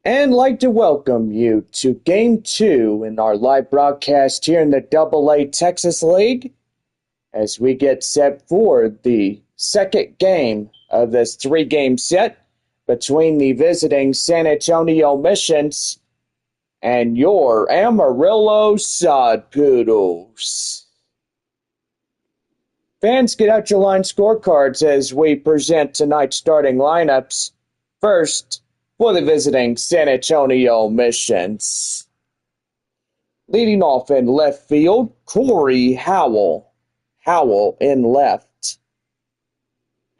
And like to welcome you to Game 2 in our live broadcast here in the AA Texas League as we get set for the second game of this three-game set between the visiting San Antonio Missions and your Amarillo Sod Poodles. Fans, get out your line scorecards as we present tonight's starting lineups. First, for the visiting San Antonio Missions. Leading off in left field, Corey Howell. Howell in left.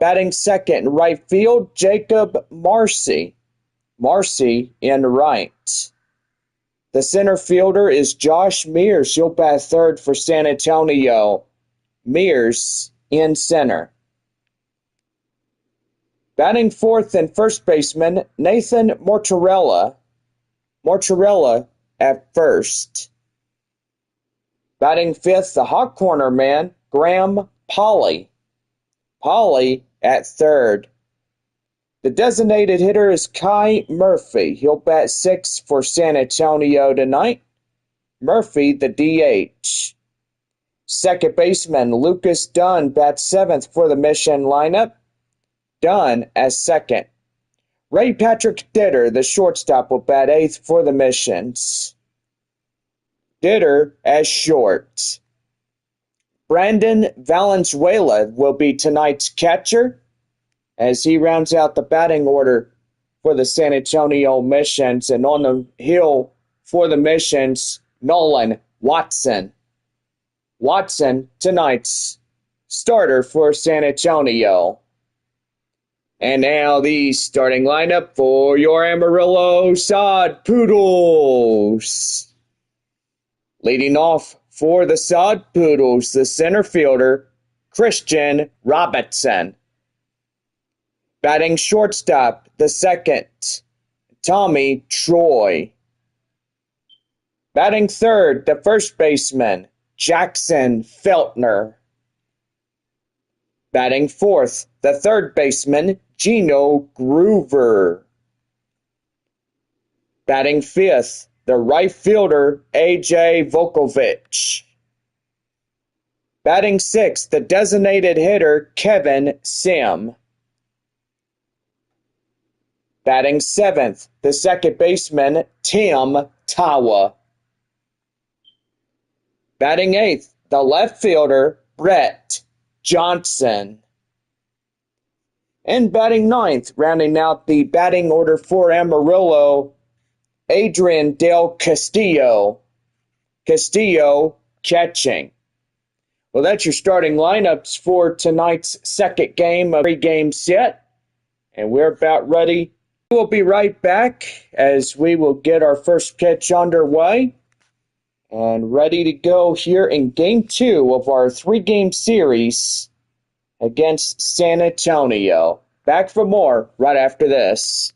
Batting second in right field, Jacob Marcy. Marcy in right. The center fielder is Josh Mears. He'll bat third for San Antonio. Mears in center. Batting fourth and first baseman, Nathan Mortarella. Mortarella at first. Batting fifth, the hot corner man, Graham Polly. Polly at third. The designated hitter is Kai Murphy. He'll bat sixth for San Antonio tonight. Murphy, the DH. Second baseman, Lucas Dunn, bats seventh for the Mission lineup. Dunn as second. Ray Patrick Ditter, the shortstop, will bat eighth for the Missions. Ditter as short. Brandon Valenzuela will be tonight's catcher as he rounds out the batting order for the San Antonio Missions. And on the hill for the Missions, Nolan Watson. Watson, tonight's starter for San Antonio. And now the starting lineup for your Amarillo Sod Poodles. Leading off for the Sod Poodles, the center fielder, Christian Robertson. Batting shortstop, the second, Tommy Troy. Batting third, the first baseman, Jackson Feltner. Batting fourth, the third baseman, Gino Groover. Batting fifth, the right fielder, A.J. Volkovich. Batting sixth, the designated hitter, Kevin Sim. Batting seventh, the second baseman, Tim Tawa. Batting eighth, the left fielder, Brett Johnson. And batting ninth, rounding out the batting order for Amarillo, Adrian Del Castillo. Castillo catching. Well, that's your starting lineups for tonight's second game of three-game set. And we're about ready. We'll be right back as we will get our first pitch underway. And ready to go here in Game 2 of our three-game series against San Antonio. Back for more right after this.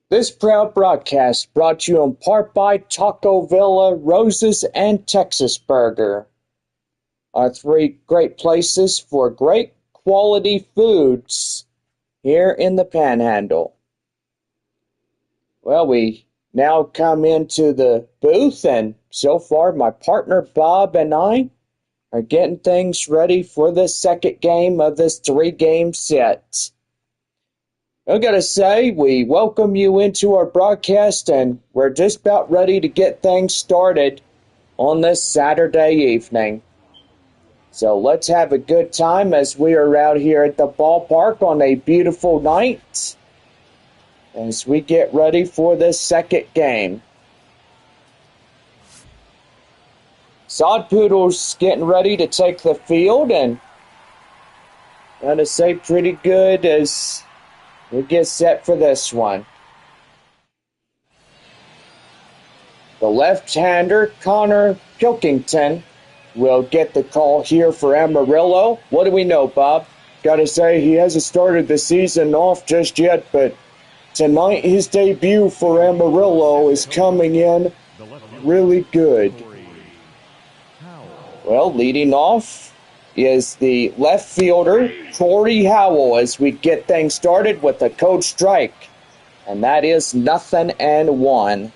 This proud broadcast brought to you in part by Taco Villa, Roses, and Texas Burger, our three great places for great quality foods here in the Panhandle. Well, we now come into the booth, and so far my partner Bob and I are getting things ready for the second game of this three-game set. I gotta say, we welcome you into our broadcast, and we're just about ready to get things started on this Saturday evening. So let's have a good time as we are out here at the ballpark on a beautiful night as we get ready for this second game. Sod Poodles getting ready to take the field, and gotta say pretty good as we get set for this one. The left-hander, Connor Pilkington, will get the call here for Amarillo. What do we know, Bob? Gotta say, he hasn't started the season off just yet, but tonight his debut for Amarillo is coming in really good. Well, leading off is the left fielder, Corey Howell, as we get things started with a code strike. And that is 0-1.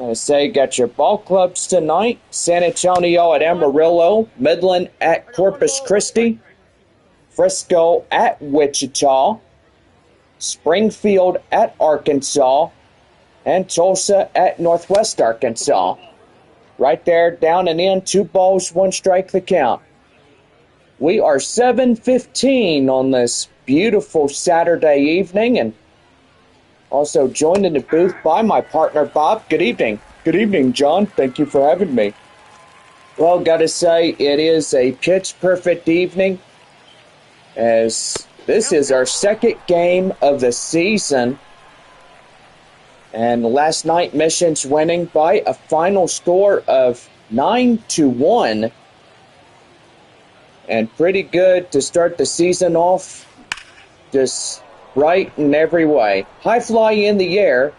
I say, got your ball clubs tonight. San Antonio at Amarillo, Midland at Corpus Christi, Frisco at Wichita, Springfield at Arkansas, and Tulsa at Northwest Arkansas. Right there, down and in, 2 balls, 1 strike the count. We are 7:15 on this beautiful Saturday evening, and also joined in the booth by my partner, Bob. Good evening. Good evening, John. Thank you for having me. Well, gotta say, it is a pitch-perfect evening, as this is our second game of the season. And last night, Mission's winning by a final score of 9-1. And pretty good to start the season off. Just right in every way. High fly in the air.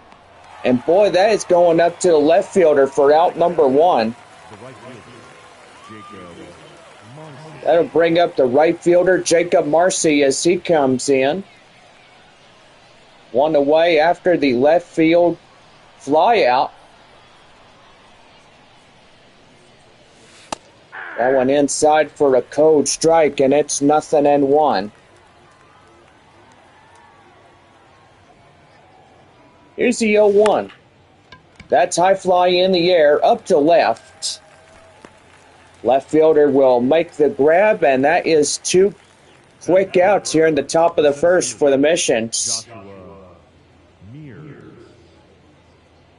And boy, that is going up to the left fielder for out number 1. That'll bring up the right fielder, Jacob Marcy, as he comes in. 1 away after the left field fly out. That one inside for a code strike, and it's 0-1. Here's the 0-1. That's high fly in the air, up to left. Left fielder will make the grab, and that is 2 quick outs here in the top of the first for the Missions.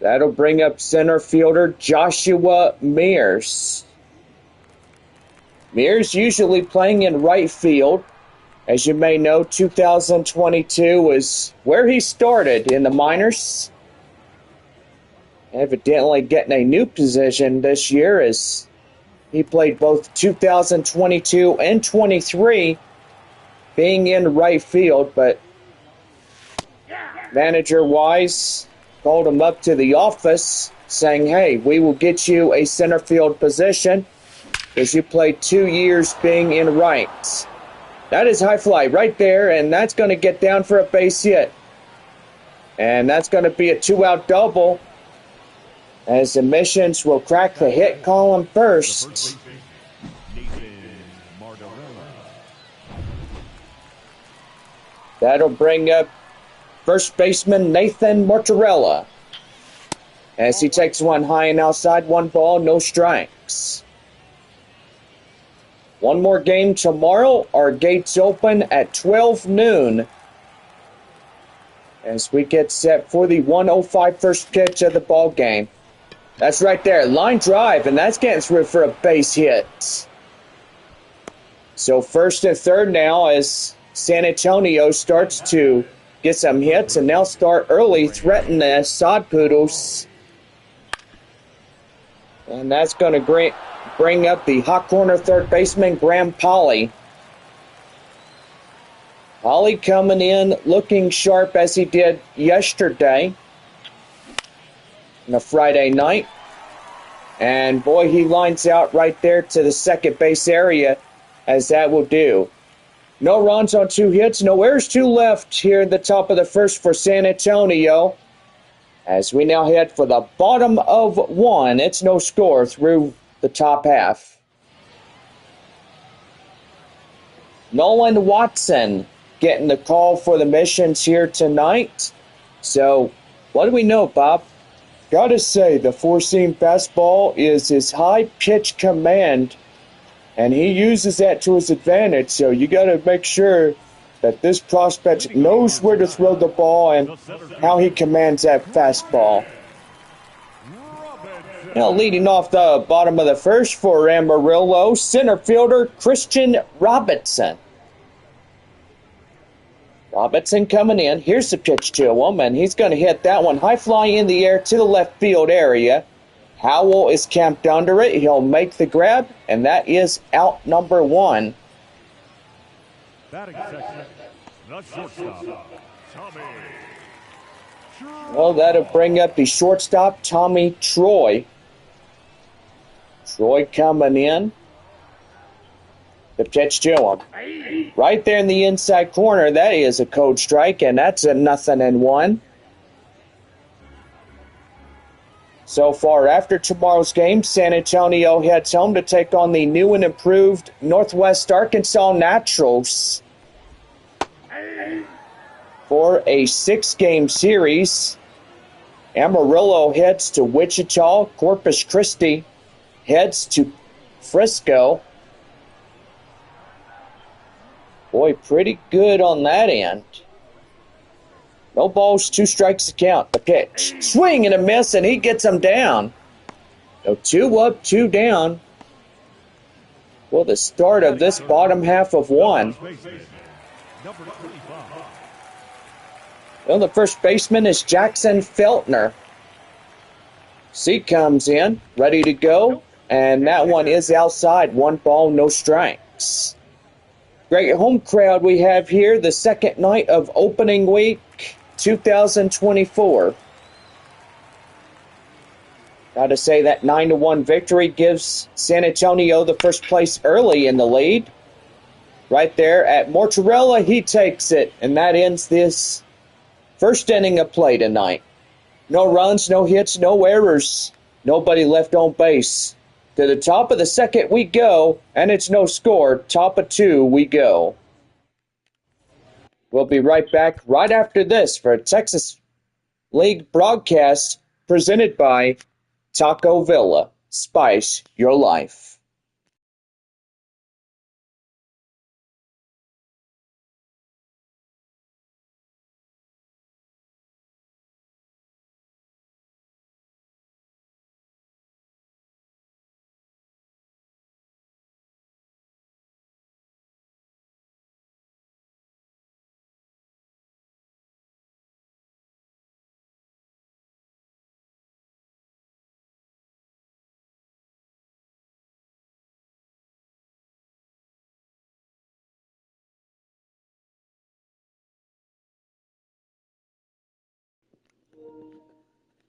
That'll bring up center fielder Joshua Mears. Mears usually playing in right field. As you may know, 2022 is where he started in the minors. Evidently getting a new position this year as he played both 2022 and 23 being in right field, but manager-wise called him up to the office saying, hey, we will get you a center field position because you played 2 years being in right. That is high fly right there, and that's going to get down for a base hit. And that's going to be a 2-out double as the Missions will crack the hit column first. That'll bring up first baseman Nathan Mortarella as he takes one high and outside, 1 ball, no strikes. One more game tomorrow. Our gates open at 12 noon as we get set for the 1:05 first pitch of the ball game. That's right there, line drive, and that's getting through for a base hit. So first and third now as San Antonio starts to get some hits, and they'll start early, threaten the Sod Poodles. And that's going to bring up the hot corner third baseman, Graham Polly. Holly coming in looking sharp as he did yesterday on a Friday night. And boy, he lines out right there to the second base area, as that will do. No runs on 2 hits, no errors, 2 left here in the top of the first for San Antonio. As we now head for the bottom of 1, it's no score through the top half. Nolan Watson getting the call for the Missions here tonight. So, what do we know, Bob? Gotta say, the four-seam fastball is his high-pitch command, and he uses that to his advantage. So you gotta make sure that this prospect knows where to throw the ball and how he commands that fastball. Now, leading off the bottom of the first for Amarillo, center fielder Christian Robinson. Robinson coming in. Here's the pitch to him, and he's going to hit that one high fly in the air to the left field area. Howell is camped under it. He'll make the grab, and that is out number 1. Batting section, the shortstop, Tommy. Well, that'll bring up the shortstop, Tommy Troy. Troy coming in. The pitch to him. Right there in the inside corner, that is a cold strike, and that's a 0-1. So far, after tomorrow's game, San Antonio heads home to take on the new and improved Northwest Arkansas Naturals for a 6-game series. Amarillo heads to Wichita. Corpus Christi heads to Frisco. Boy, pretty good on that end. No balls, 2 strikes to count. The pitch. Swing and a miss, and he gets him down. So 2 up, 2 down. Well, the start of this bottom half of 1. Well, the first baseman is Jackson Feltner. C comes in, ready to go, and that one is outside. 1 ball, no strikes. Great home crowd we have here, the second night of opening week 2024. Gotta say that 9-1 victory gives San Antonio the first place early in the lead. Right there at Mortarella, he takes it, and that ends this first inning of play tonight. No runs, no hits, no errors. Nobody left on base. To the top of the second we go, and it's no score. Top of 2 we go. We'll be right back right after this for a Texas League broadcast presented by Taco Villa. Spice your life.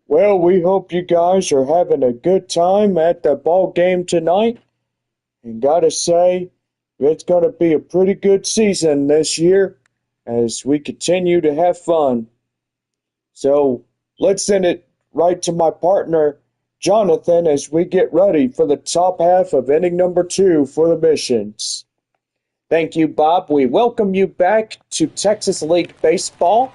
Well, we hope you guys are having a good time at the ball game tonight. And gotta say, it's gonna be a pretty good season this year as we continue to have fun. So let's send it right to my partner, Jonathan, as we get ready for the top half of inning number 2 for the Missions. Thank you, Bob. We welcome you back to Texas League Baseball.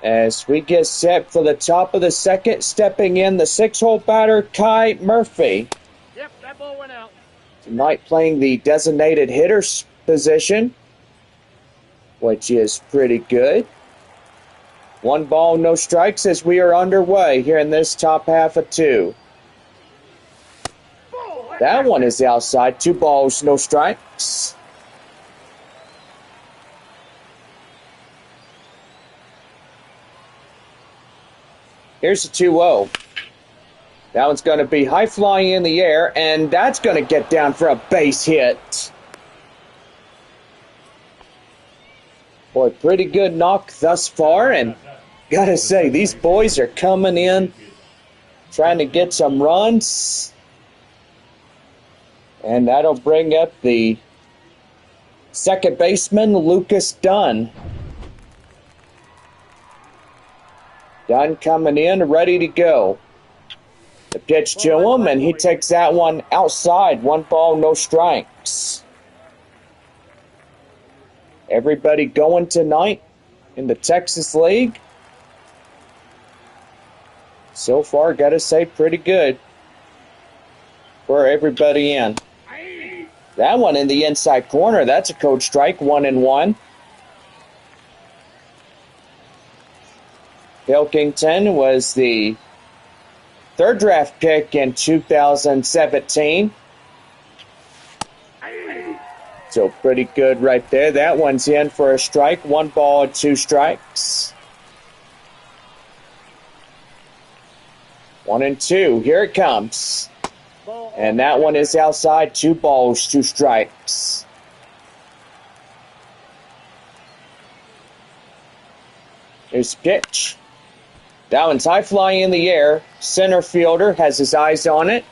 As we get set for the top of the second, stepping in the 6-hole batter, Kai Murphy. Yep, that ball went out. Tonight playing the designated hitter's position, which is pretty good. 1 ball, no strikes as we are underway here in this top half of 2. That one is outside. 2 balls, no strikes. Here's the 2-0. That one's going to be high flying in the air, and that's going to get down for a base hit. Boy, pretty good knock thus far, and gotta say, these boys are coming in, trying to get some runs. And that'll bring up the second baseman, Lucas Dunn. Dunn coming in, ready to go. The pitch to him, and he takes that one outside. 1 ball, no strikes. Everybody going tonight in the Texas League. So far, gotta say, pretty good for everybody in. That one in the inside corner, that's a code strike, 1-1. Pilkington was the 3rd draft pick in 2017. So pretty good right there. That one's in for a strike. 1 ball, 2 strikes. 1-2. Here it comes. And that one is outside. 2 balls, 2 strikes. Here's the pitch. That one's high fly in the air. Center fielder has his eyes on it.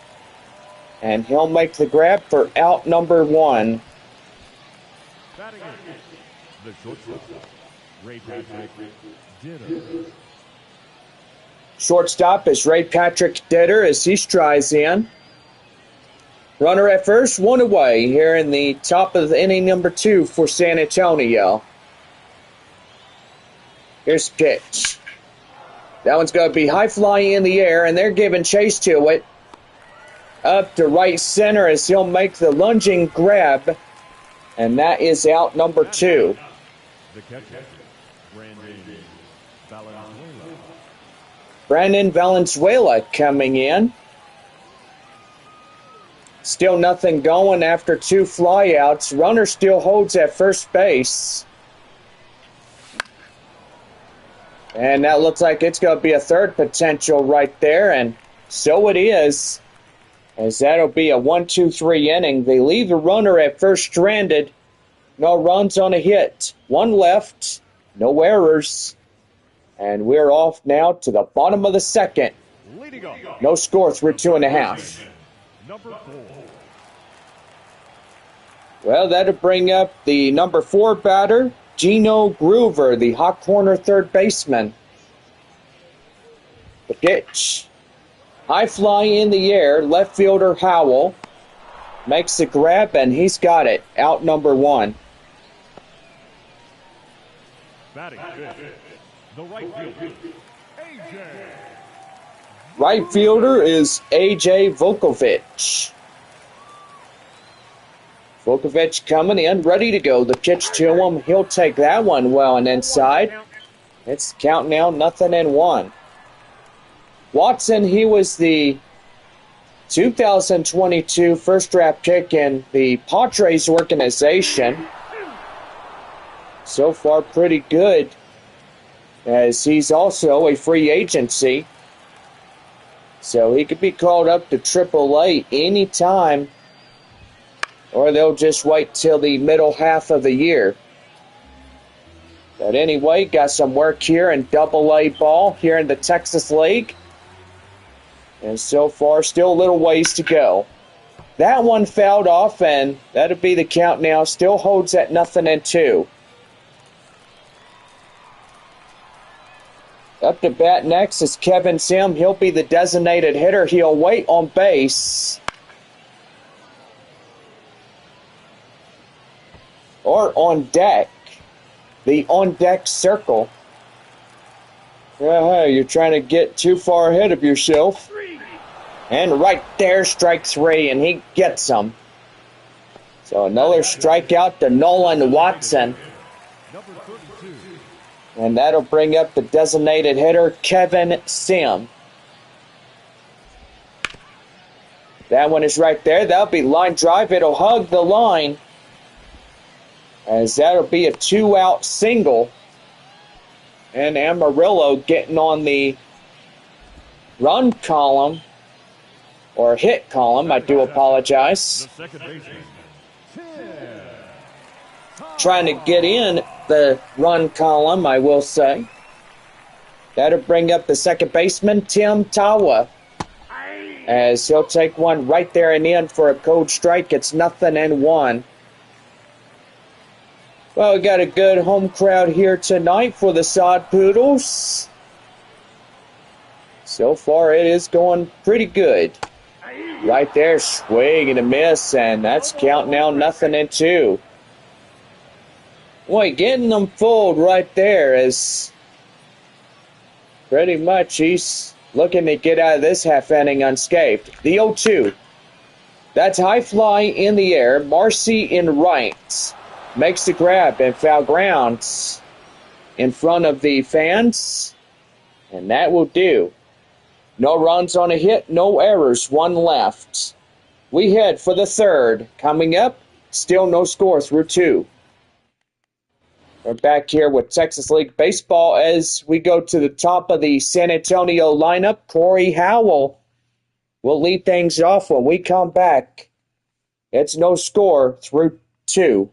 And he'll make the grab for out number 1. Batting in, the shortstop, Ray Patrick Ditter. Shortstop is Ray Patrick Ditter as he strides in. Runner at first, 1 away here in the top of the inning number 2 for San Antonio. Here's the pitch. That one's going to be high fly in the air, and they're giving chase to it. Up to right center as he'll make the lunging grab, and that is out number 2. The catcher, Brandon Valenzuela. Brandon Valenzuela coming in. Still nothing going after 2 flyouts. Runner still holds at first base. And that looks like it's going to be a 3rd potential right there, and so it is. As that'll be a 1-2-3 inning. They leave the runner at first stranded. No runs on a hit. 1 left. No errors. And we're off now to the bottom of the 2nd. Leading off, No score through 2.5. number 4. Well, that'll bring up the number 4 batter, Gino Groover, the hot corner 3rd baseman. The pitch. High fly in the air, left fielder Howell makes the grab, and he's got it. Out number 1. Batting fifth, the right fielder, AJ. Right fielder is A.J. Vukovich. Vukovich coming in, ready to go. The pitch to him. He'll take that one well and inside. It's count now, 0-1. Watson, he was the 2022 first draft pick in the Padres organization. So far, pretty good, as he's also a free agency. So he could be called up to AAA anytime, or they'll just wait till the middle half of the year. But anyway, got some work here in AA ball here in the Texas League. And so far, still a little ways to go. That one fouled off, and that'll be the count now. Still holds at 0-2. Up to bat next is Kevin Sim. He'll be the designated hitter. He'll wait on base. Or on deck. The on-deck circle. You're trying to get too far ahead of yourself. And right there, strike 3, and he gets them. So another strikeout to Nolan Watson. Number 32. And that'll bring up the designated hitter, Kevin Sim. That one is right there. That'll be line drive. It'll hug the line, as that'll be a 2-out single. And Amarillo getting on the run column, or hit column, I do apologize. The second baseman, Tim trying to get in the run column, I will say. That'll bring up the second baseman, Tim Tawa, as he'll take one right there and in for a cold strike. It's 0-1. Well, we got a good home crowd here tonight for the Sod Poodles. So far, it is going pretty good. Right there, swing and a miss, and that's count now 0-2. Boy, getting them fooled right there is pretty much he's looking to get out of this half inning unscathed. The 0-2. That's high fly in the air. Marcy in right. Makes the grab and foul grounds in front of the fans. And that will do. No runs on a hit, no errors, one left. We head for the third. Coming up, still no score through 2. We're back here with Texas League Baseball as we go to the top of the San Antonio lineup. Corey Howell will lead things off when we come back. It's no score through 2.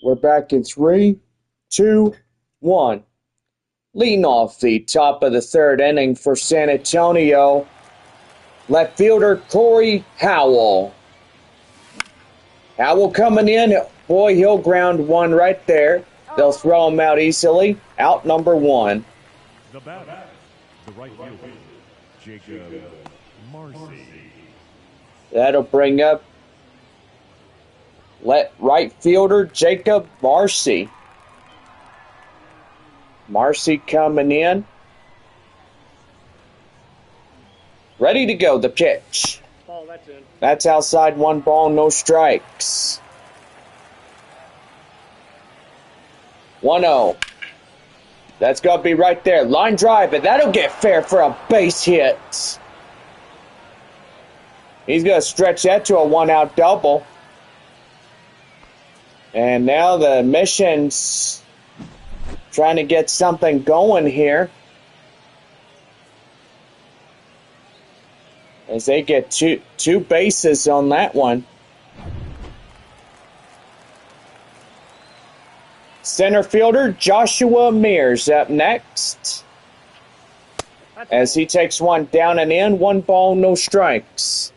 We're back in 3, 2, 1. Leading off the top of the third inning for San Antonio, left fielder Corey Howell. Howell coming in. Boy, he'll ground one right there. They'll throw him out easily. Out number 1. The batter, the right fielder, Jacob Marcy. That'll bring up right fielder Jacob Marcy. Marcy coming in. Ready to go, the pitch. Ball, that's in. That's outside, 1 ball, no strikes. 1-0. That's going to be right there. Line drive, and that'll get fair for a base hit. He's going to stretch that to a 1-out double. And now the Mission's trying to get something going here as they get two bases on that one. Center fielder Joshua Mears up next as he takes one down and in. 1 ball, no strikes.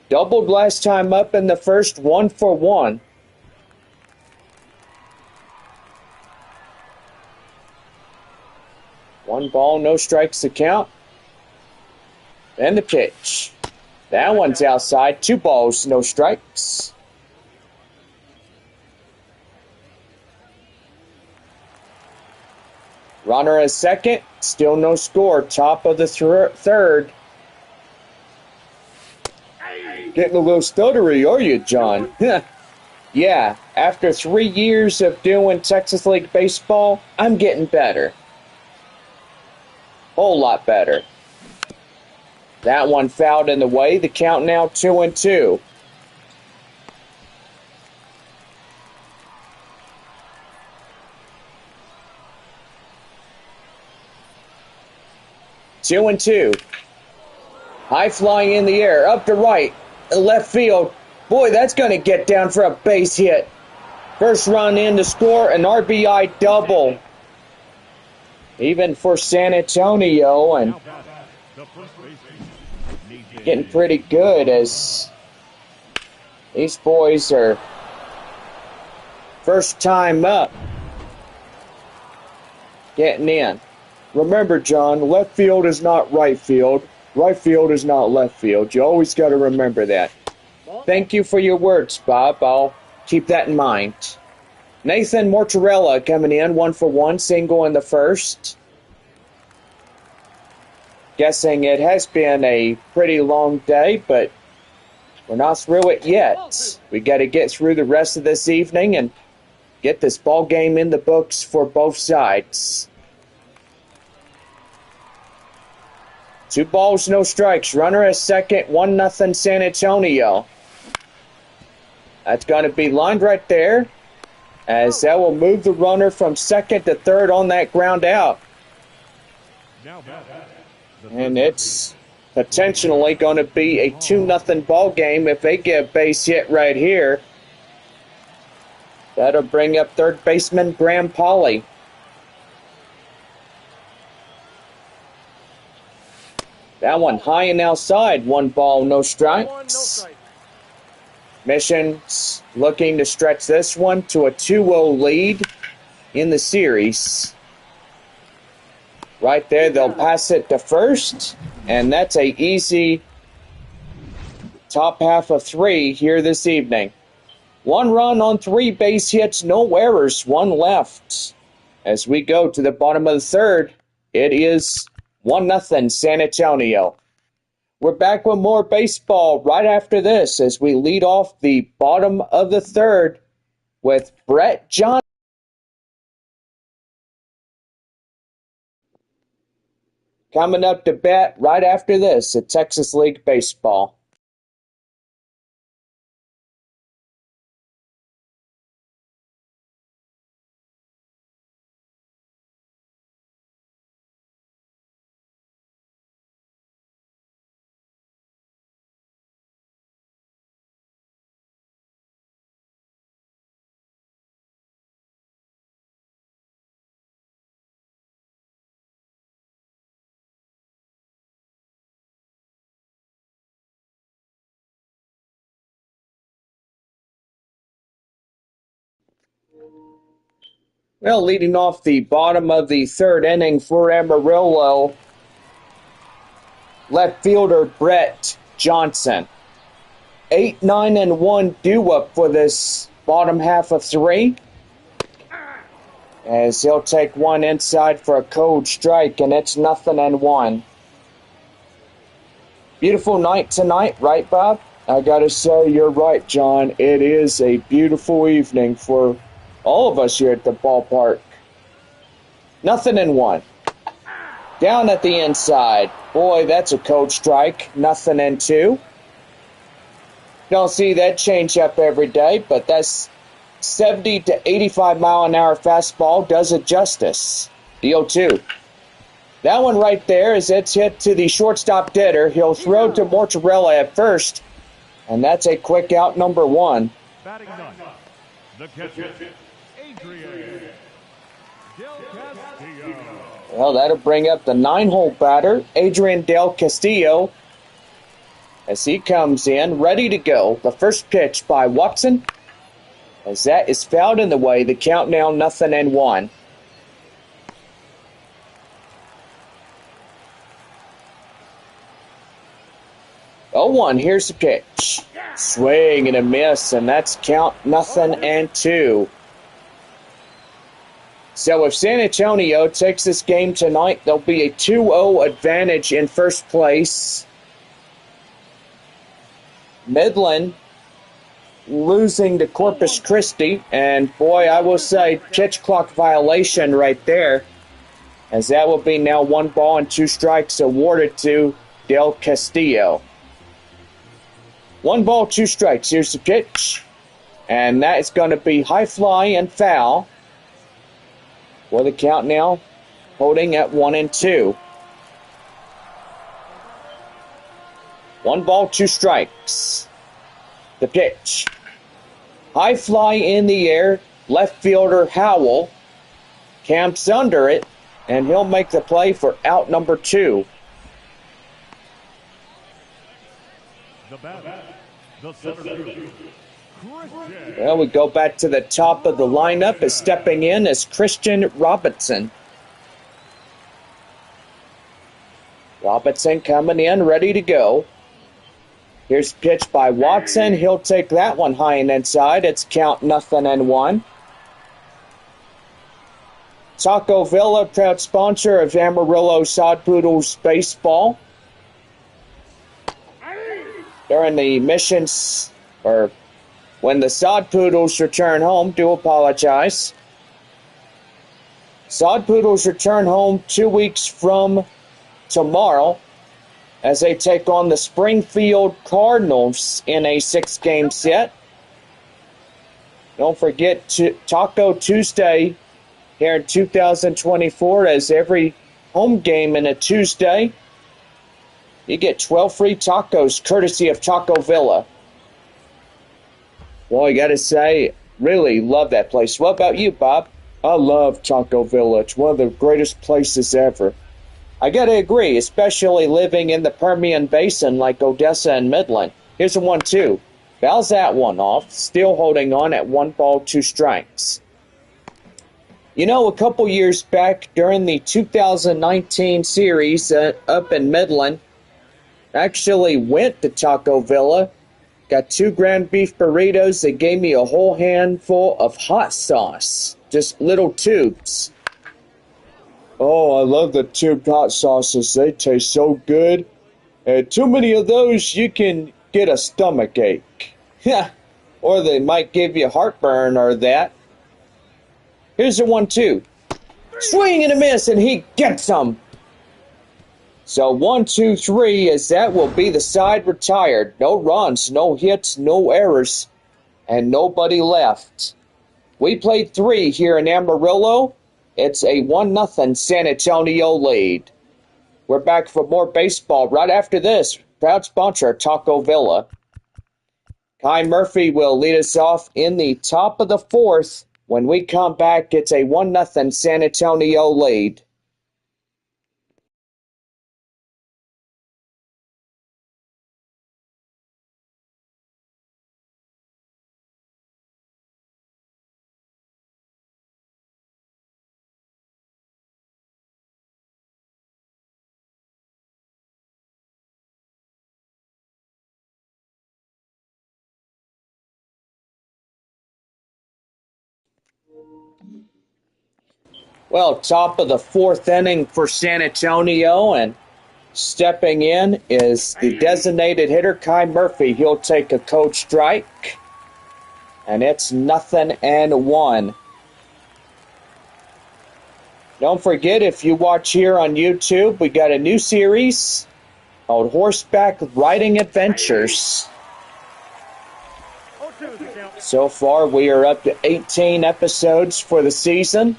Doubled last time up in the first, 1 for 1. One ball, no strikes to count. And the pitch. That one's outside. 2 balls, no strikes. Runner at second. Still no score. Top of the third. Getting a little stuttery, are you, John? Yeah, after 3 years of doing Texas League Baseball, I'm getting better. Whole lot better. That one fouled in the way. The count now 2-2. Two and two. High flying in the air, up to right, left field. Boy, that's going to get down for a base hit. First run in to score an RBI double. Even for San Antonio, and getting pretty good as these boys are first time up getting in. Remember, John, left field is not right field. Right field is not left field. You always got to remember that. Thank you for your words, Bob. I'll keep that in mind. Nathan Mortarella coming in, 1-for-1, single in the first. Guessing it has been a pretty long day, but we're not through it yet. We got to get through the rest of this evening and get this ball game in the books for both sides. 2 balls, no strikes. Runner at second, 1-0 San Antonio. That's going to be lined right there, as that will move the runner from second to third on that ground out. And it's potentially going to be a 2-0 ball game if they get a base hit right here. That'll bring up third baseman Graham Pauley. That one high and outside. 1 ball, no strikes. Mission's looking to stretch this one to a 2-0 lead in the series. Right there, they'll pass it to first, and that's a easy top half of 3 here this evening. 1 run on 3 base hits, no errors, 1 left. As we go to the bottom of the third, it is 1-0 San Antonio. We're back with more baseball right after this as we lead off the bottom of the third with Brett Johnson. Coming up to bat right after this at Texas League Baseball. Well, leading off the bottom of the third inning for Amarillo, left fielder Brett Johnson. 8-9-1 due-up for this bottom half of 3. As he'll take one inside for a cold strike, and it's 0-1. Beautiful night tonight, right, Bob? I gotta say, you're right, John. It is a beautiful evening for all of us here at the ballpark. 0-1. Down at the inside. Boy, that's a cold strike. 0-2. Don't see that change up every day, but that's 70 to 85 mile an hour fastball does it justice. Deal 2. That one right there is it's hit to the shortstop deader. He'll throw to Mortarella at first, and that's a quick out, number 1. Batting ninth, the catcher, Adrian Del Castillo. Well, that'll bring up the 9-hole batter, Adrian Del Castillo, as he comes in, ready to go. The first pitch by Watson, as that is fouled in the way. The count now 0-1. Oh, 1, here's the pitch. Swing and a miss, and that's count 0-2. So if San Antonio takes this game tonight, there'll be a 2-0 advantage in first place. Midland losing to Corpus Christi, and boy, I will say, pitch clock violation right there, as that will be now 1 ball and 2 strikes awarded to Del Castillo. 1 ball, 2 strikes. Here's the pitch. And that is going to be high fly and foul. For the count now, holding at 1-2. 1 ball, 2 strikes. The pitch. High fly in the air. Left fielder Howell camps under it, and he'll make the play for out number 2. The batter, the center fielder, Christian. Well, we go back to the top of the lineup. As stepping in is Christian Robinson. Robinson coming in, ready to go. Here's pitch by Watson. He'll take that one high and inside. It's count 0-1. Taco Villa, proud sponsor of Amarillo Sod Poodles baseball. During the missions, or when the Sod Poodles return home, do apologize. Sod Poodles return home 2 weeks from tomorrow as they take on the Springfield Cardinals in a 6-game set. Don't forget Taco Tuesday here in 2024, as every home game in a Tuesday, you get 12 free tacos courtesy of Taco Villa. Well, I gotta say, really love that place. What about you, Bob? I love Taco Villa. It's one of the greatest places ever. I gotta agree, especially living in the Permian Basin like Odessa and Midland. Here's a 1-2. Fouls that one off, still holding on at 1 ball, 2 strikes. You know, a couple years back during the 2019 series up in Midland, actually went to Taco Villa, got 2 ground beef burritos. They gave me a whole handful of hot sauce, just little tubes. Oh, I love the tubed hot sauces. They taste so good. Too many of those, you can get a stomach ache. Yeah, or they might give you heartburn or that. Here's the 1-2. Swing and a miss, and he gets them. So 1-2-3, as that will be the side retired. No runs, no hits, no errors, and nobody left. We played 3 here in Amarillo. It's a 1-0 San Antonio lead. We're back for more baseball right after this. Proud sponsor, Taco Villa. Kai Murphy will lead us off in the top of the 4th. When we come back, it's a 1-0 San Antonio lead. Well, top of the 4th inning for San Antonio, and stepping in is the designated hitter, Kai Murphy. He'll take a cold strike, and it's 0-1. Don't forget, if you watch here on YouTube, we got a new series called Horseback Riding Adventures. So far, we are up to 18 episodes for the season.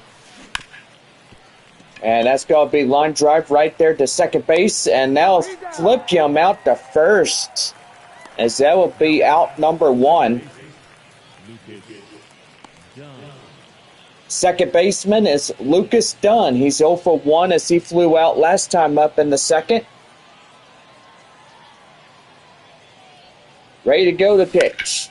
And that's going to be line drive right there to second base. And now flip him out to first, as that will be out number 1. Second baseman is Lucas Dunn. He's 0 for 1 as he flew out last time up in the second. Ready to go to pitch.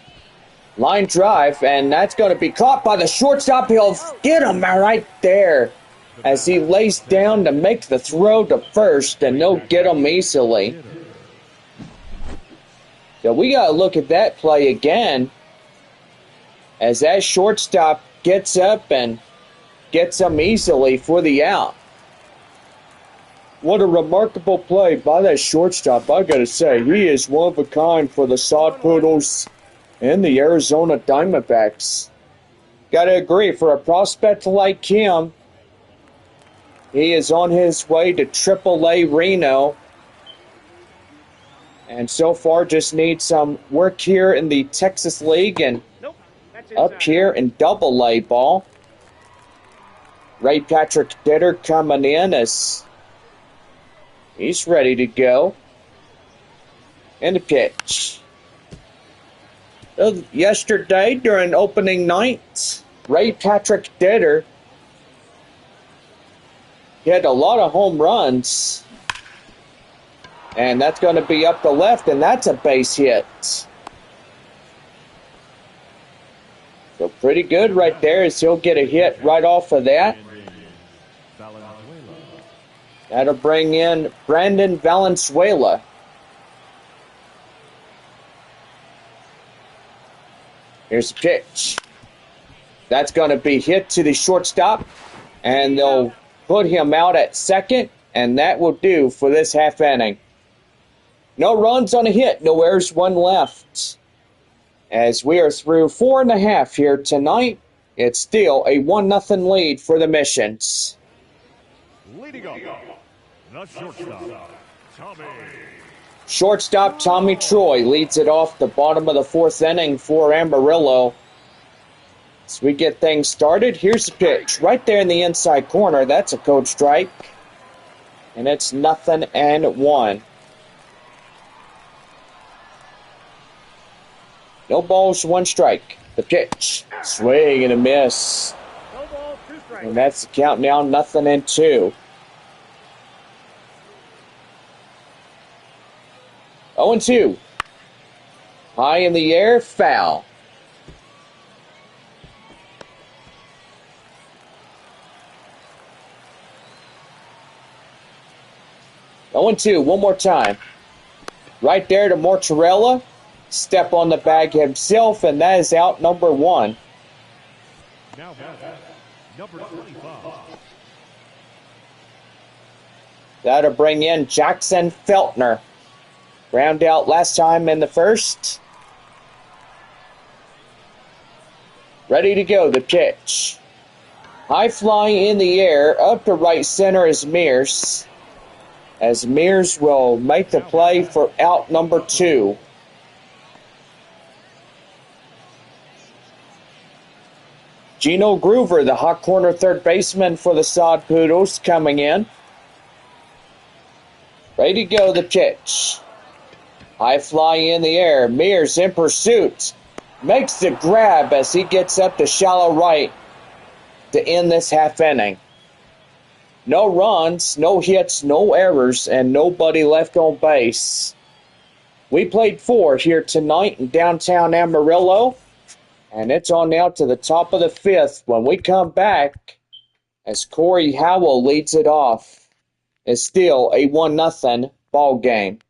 Line drive, and that's going to be caught by the shortstop. He'll get him right there as he lays down to make the throw to first, and they'll get him easily. So we got to look at that play again, as that shortstop gets up and gets him easily for the out. What a remarkable play by that shortstop. I got to say, he is one of a kind for the Sod Poodles and the Arizona Diamondbacks. Got to agree, for a prospect like him, he is on his way to AAA Reno, and so far just needs some work here in the Texas League and up here in Double-A ball. Ray Patrick Ditter coming in as he's ready to go. And the pitch. yesterday during opening night. Ray Patrick Ditter hit a lot of home runs. And that's going to be up the left, and that's a base hit. So pretty good right there as he'll get a hit right off of that. That'll bring in Brandon Valenzuela. Here's the pitch. That's going to be hit to the shortstop, and they'll put him out at second, and that will do for this half inning. No runs on a hit, no errors, one left. As we are through 4.5 here tonight, it's still a 1-0 lead for the Missions. Leading off, the shortstop, Tommy. Shortstop Tommy Troy leads it off the bottom of the 4th inning for Amarillo. As we get things started, here's the pitch. Right there in the inside corner, that's a code strike. And it's 0-1. No balls, 1 strike. The pitch. Swing and a miss. No ball, 2 strikes. And that's the count now, 0-2. 0-2. High in the air, foul. Oh, 0-2, one more time. Right there to Mortarella. Step on the bag himself, and that is out number 1. Now number 25. That'll bring in Jackson Feltner. Ground out last time in the first. Ready to go, the pitch. High fly in the air, up to right center is Mears. As Mears will make the play for out number 2. Gino Groover, the hot corner third baseman for the Sod Poodles, coming in. Ready to go, the pitch. High fly in the air. Mears in pursuit. Makes the grab as he gets up to shallow right to end this half inning. No runs, no hits, no errors, and nobody left on base. We played 4 here tonight in downtown Amarillo. And it's on now to the top of the 5th when we come back as Corey Howell leads it off. It's still a 1-0 ball game.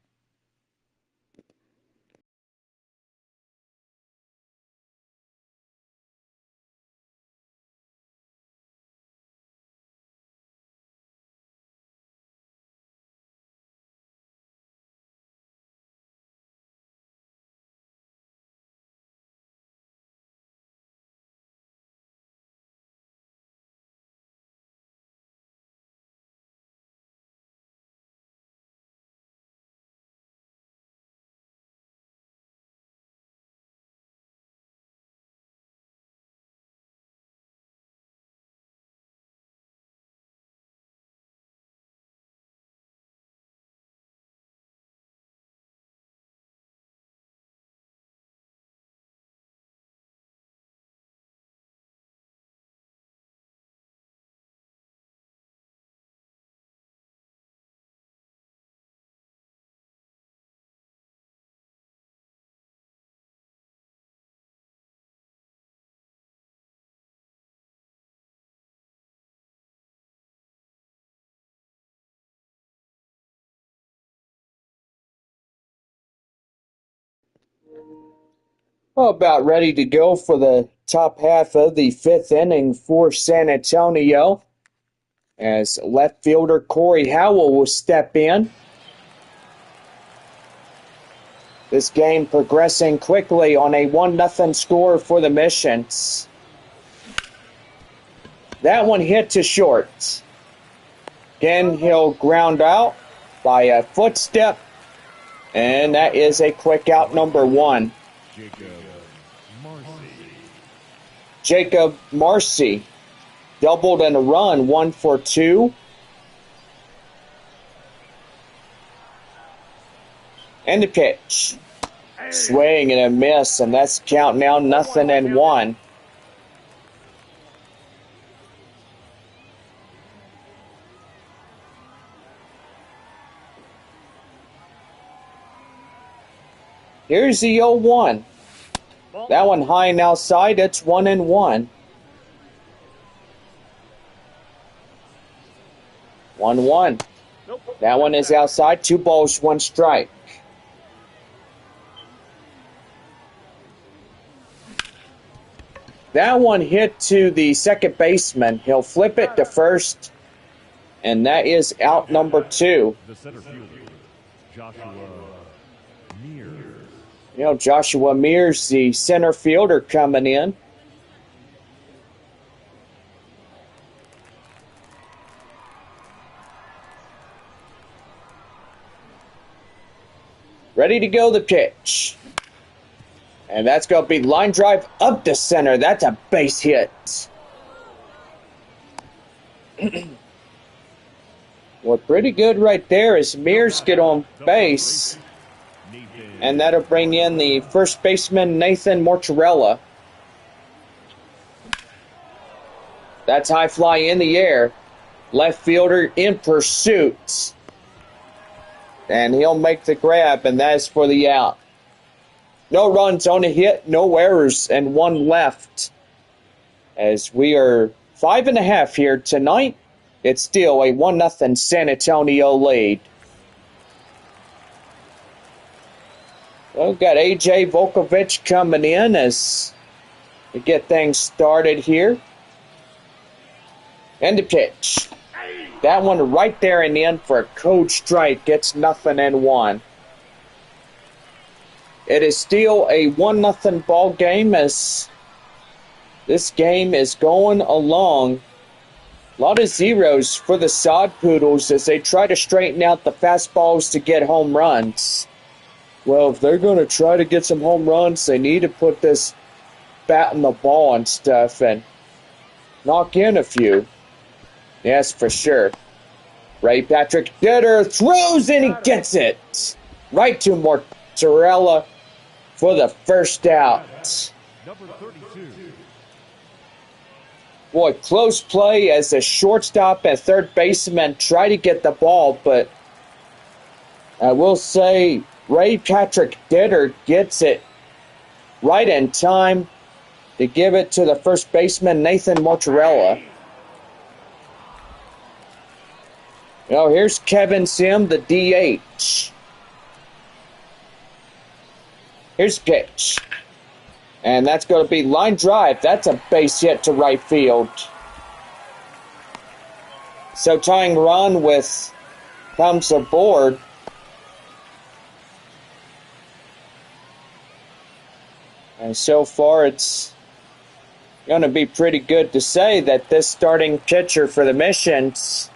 Well, about ready to go for the top half of the 5th inning for San Antonio. As left fielder Corey Howell will step in. This game progressing quickly on a 1-0 score for the Missions. That one hit to short. Again, he'll ground out by a footstep. And that is a quick out number 1. Jacob Marcy doubled and a run, 1 for 2. And the pitch. Swing and a miss, and that's count now 0-1. Here's the 0-1. That one high and outside, it's 1-1. 1-1. That one is outside, 2 balls, 1 strike. That one hit to the second baseman. He'll flip it to first, and that is out number 2. The center fielder, Joshua Mears. You know, Joshua Mears, the center fielder, coming in. Ready to go, the pitch. And that's going to be line drive up the center. That's a base hit. Well, pretty good right there as Mears get on base. And that'll bring in the first baseman, Nathan Mortarella. That's high fly in the air. Left fielder in pursuit. And he'll make the grab, and that is for the out. No runs on a hit, no errors, and 1 left. As we are 5.5 here tonight, it's still a 1-0 San Antonio lead. Well, we've got A.J. Volkovich coming in as we get things started here. And the pitch. That one right there and in for a cold strike. Gets 0-1. It is still a 1-0 ball game as this game is going along. A lot of zeros for the Sod Poodles as they try to straighten out the fastballs to get home runs. Well, if they're going to try to get some home runs, they need to put this bat in the ball and stuff and knock in a few. Yes, for sure. Ray Patrick Ditter throws and he gets it. Right to Mortarella for the first out. Number 32. Boy, close play as the shortstop and third baseman try to get the ball, but I will say Ray Patrick Ditter gets it right in time to give it to the first baseman, Nathan Mortarella. Now here's Kevin Sim, the DH. Here's pitch. And that's going to be line drive. That's a base hit to right field. So tying run with comes aboard. And so far it's going to be pretty good to say that this starting pitcher for the Missions,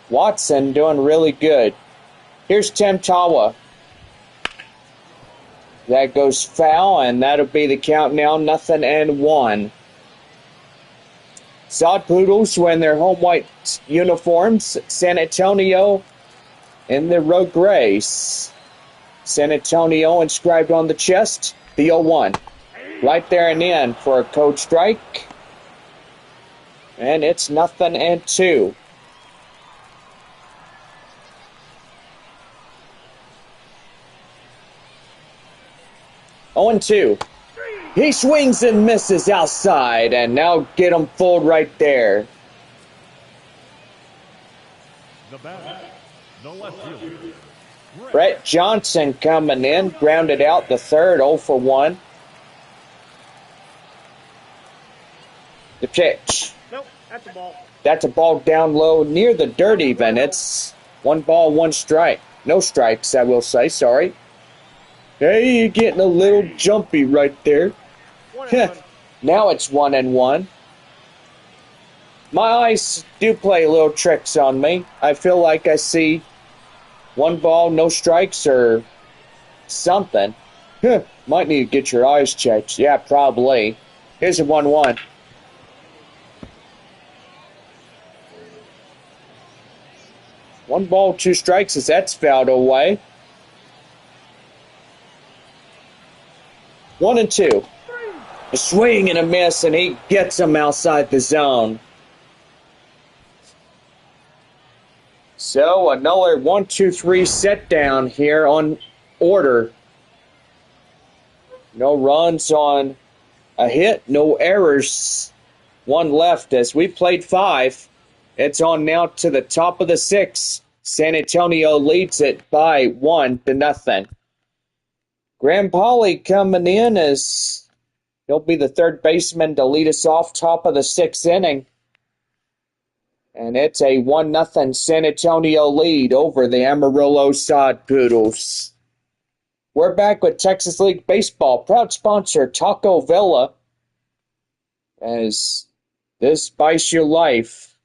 Watson, doing really good. Here's Tim Tawa. That goes foul, and that'll be the count now, 0-1. Sod Poodles wearing their home white uniforms. San Antonio in the road grays. San Antonio inscribed on the chest, the 0-1. Right there and in for a cold strike. And it's 0-2. Oh, and 2. He swings and misses outside, and now get him full right there. The batter, the left fielder, Brett Johnson coming in, grounded out the third, 0 for 1. The pitch. Nope, that's a ball. That's a ball down low near the dirt even. It's 1 ball, 1 strike. No strikes, I will say, sorry. Hey, you're getting a little jumpy right there. 1-1. Now it's 1-1. My eyes do play little tricks on me. I feel like I see 1 ball, no strikes or something. Might need to get your eyes checked. Yeah, probably. Here's a 1-1. One ball, 2 strikes as that's fouled away. 1-2. A swing and a miss, and he gets him outside the zone. So another 1-2-3 set down here on order. No runs on a hit, no errors. One left as we played 5. It's on now to the top of the 6th. San Antonio leads it by 1-0. Graham Polly coming in as he'll be the third baseman to lead us off top of the 6th inning. And it's a 1-0 San Antonio lead over the Amarillo Sod Poodles. We're back with Texas League Baseball, proud sponsor Taco Villa, as this bites your life.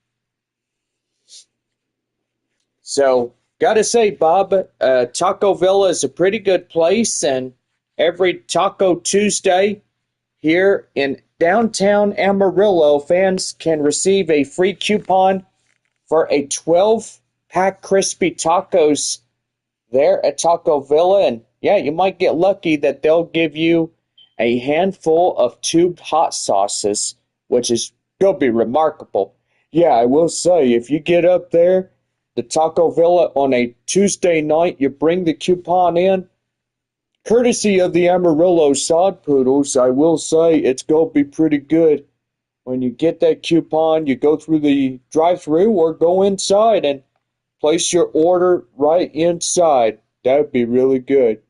So, gotta say, Bob, Taco Villa is a pretty good place, and every Taco Tuesday here in downtown Amarillo, fans can receive a free coupon for a 12-pack crispy tacos there at Taco Villa. And yeah, you might get lucky that they'll give you a handful of tubed hot sauces, which is going to be remarkable. Yeah, I will say, if you get up there, the Taco Villa on a Tuesday night, you bring the coupon in, courtesy of the Amarillo Sod Poodles, I will say it's going to be pretty good. When you get that coupon, you go through the drive-thru or go inside and place your order right inside. That would be really good.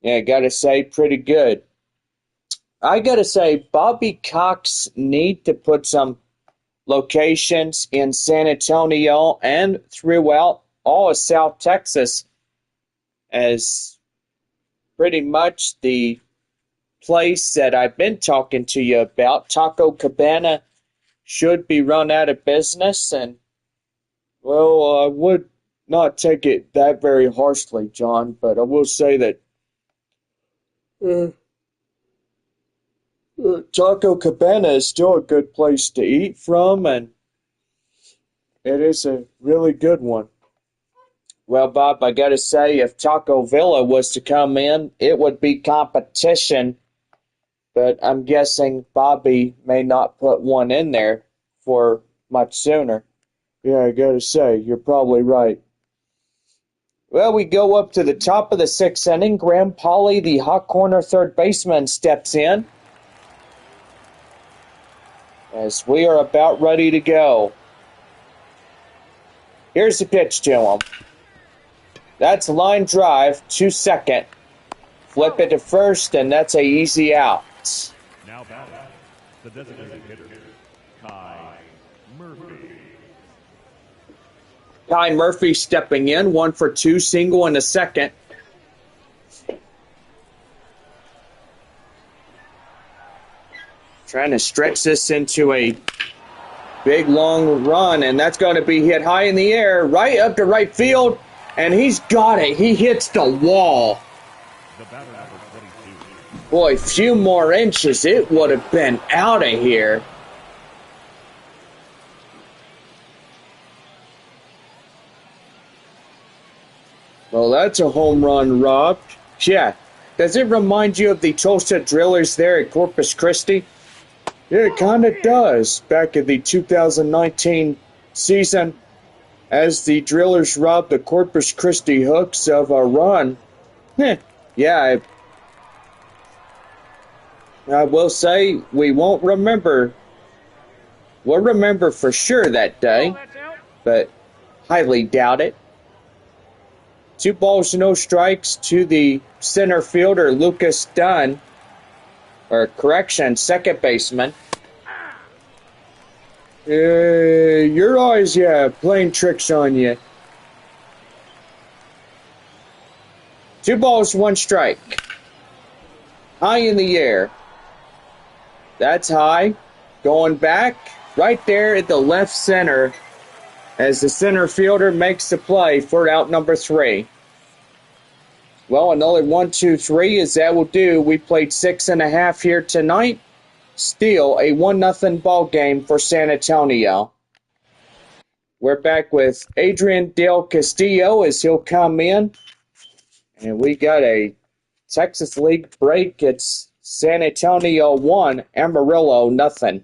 Yeah, gotta say, pretty good. I gotta say, Bobby Cox need to put some locations in San Antonio and throughout all of South Texas, as pretty much the place that I've been talking to you about, Taco Cabana, should be run out of business. And, well, I would not take it that very harshly, John, but I will say that Taco Cabana is still a good place to eat from, and it is a really good one. Well, Bob, I gotta say, if Taco Villa was to come in, it would be competition, but I'm guessing Bobby may not put one in there for much sooner. Yeah, I gotta say, you're probably right. Well, we go up to the top of the 6th inning. Graham Polly, the hot corner third baseman, steps in as we are about ready to go. Here's the pitch to him. That's a line drive to second. Flip it to first, and that's a easy out. Now batting, the designated hitter, Kai Murphy. Kai Murphy stepping in, 1-for-2, single in the second. Trying to stretch this into a big long run, and that's going to be hit high in the air, right up to right field, and he's got it. He hits the wall. The batter number 22. Boy, a few more inches, it would have been out of here. Well, that's a home run, Rob. Yeah. Does it remind you of the Tulsa Drillers there at Corpus Christi? Yeah, it kind of does. Back in the 2019 season, as the Drillers robbed the Corpus Christi Hooks of a run. Yeah, I will say we won't remember. We'll remember for sure that day, but highly doubt it. 2 balls, no strikes to the center fielder, Lucas Dunn. Or correction, second baseman. Your eyes, yeah, playing tricks on you. 2 balls, 1 strike. High in the air. That's high. Going back, right there at the left center, as the center fielder makes the play for out number 3. Well, another 1-2-3 as that will do. We played 6.5 here tonight. Still a 1-0 ball game for San Antonio. We're back with Adrian Del Castillo as he'll come in. And we got a Texas League break. It's San Antonio 1, Amarillo nothing.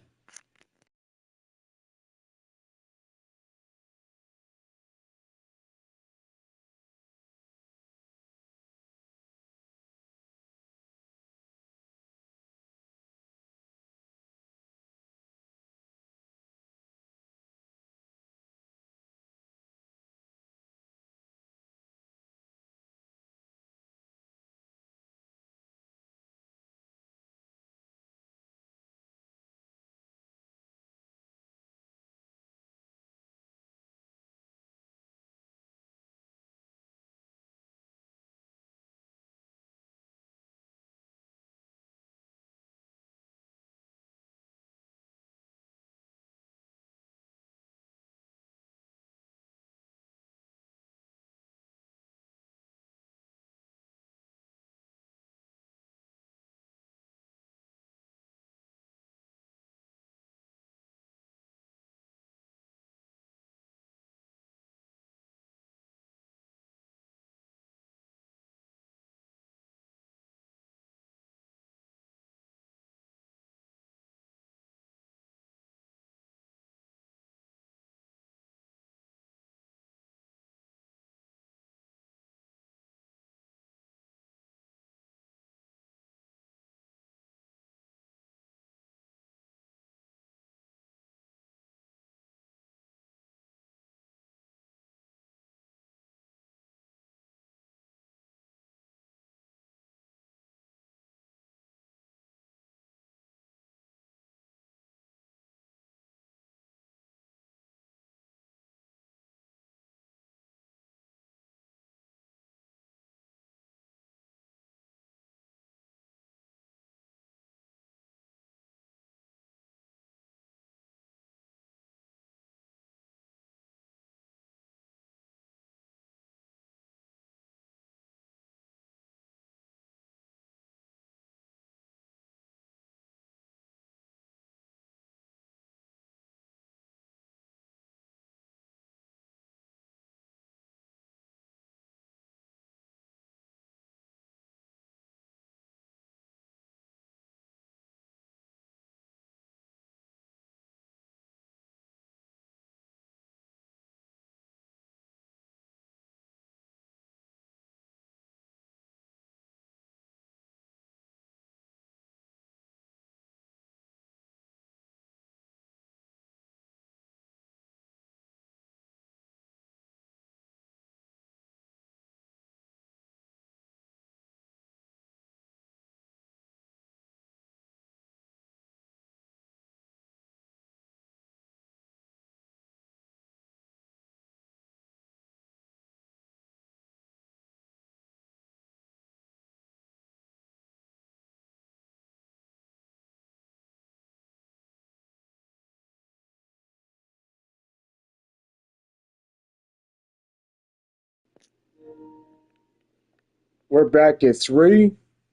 We're back at 3,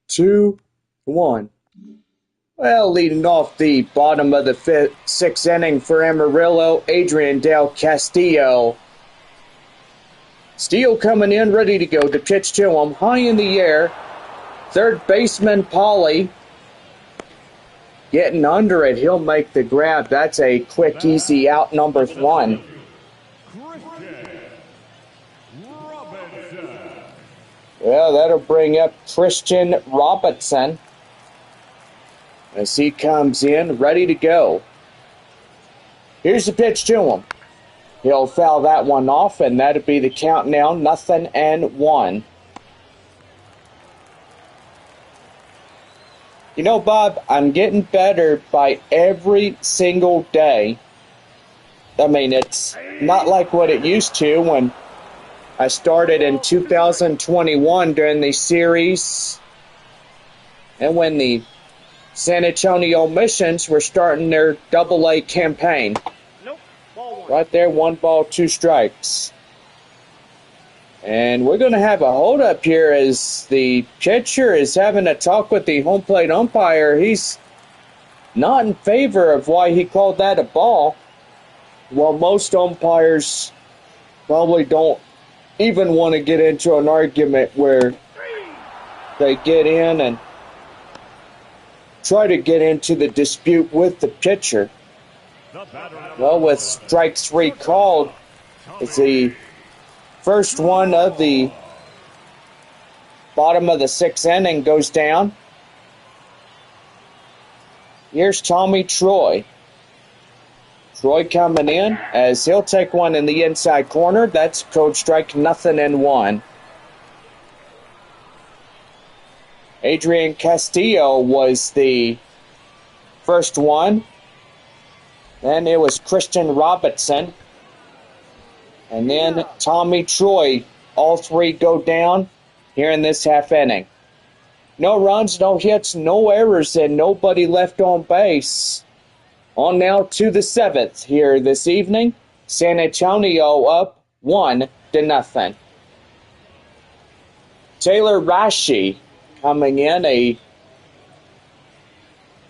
2, 1. Well, leading off the bottom of the sixth inning for Amarillo, Adrian Del Castillo. Steele coming in, ready to go to pitch to him, high in the air. Third baseman Pauly getting under it. He'll make the grab. That's a quick, easy out, number 1. Well, that'll bring up Christian Robertson as he comes in, ready to go. Here's the pitch to him. He'll foul that one off, and that'll be the count now, 0-1. You know, Bob, I'm getting better by every single day. I mean, it's not like what it used to when I started in 2021 during the series and when the San Antonio Missions were starting their Double-A campaign. Nope. Ball 1. Right there, 1 ball, 2 strikes. And we're going to have a holdup here as the pitcher is having a talk with the home plate umpire. He's not in favor of why he called that a ball. Well, most umpires probably don't even want to get into an argument where they get in and try to get into the dispute with the pitcher. Well, with strike 3 called, it's the first one of the bottom of the 6th inning goes down. Here's Tommy Troy. Troy coming in as he'll take one in the inside corner. That's code strike, 0-1. Adrian Castillo was the first one. Then it was Christian Robinson. And then Tommy Troy. All 3 go down here in this half inning. No runs, no hits, no errors, and nobody left on base. On now to the 7th here this evening. San Antonio up 1-0. Taylor Rashi coming in, a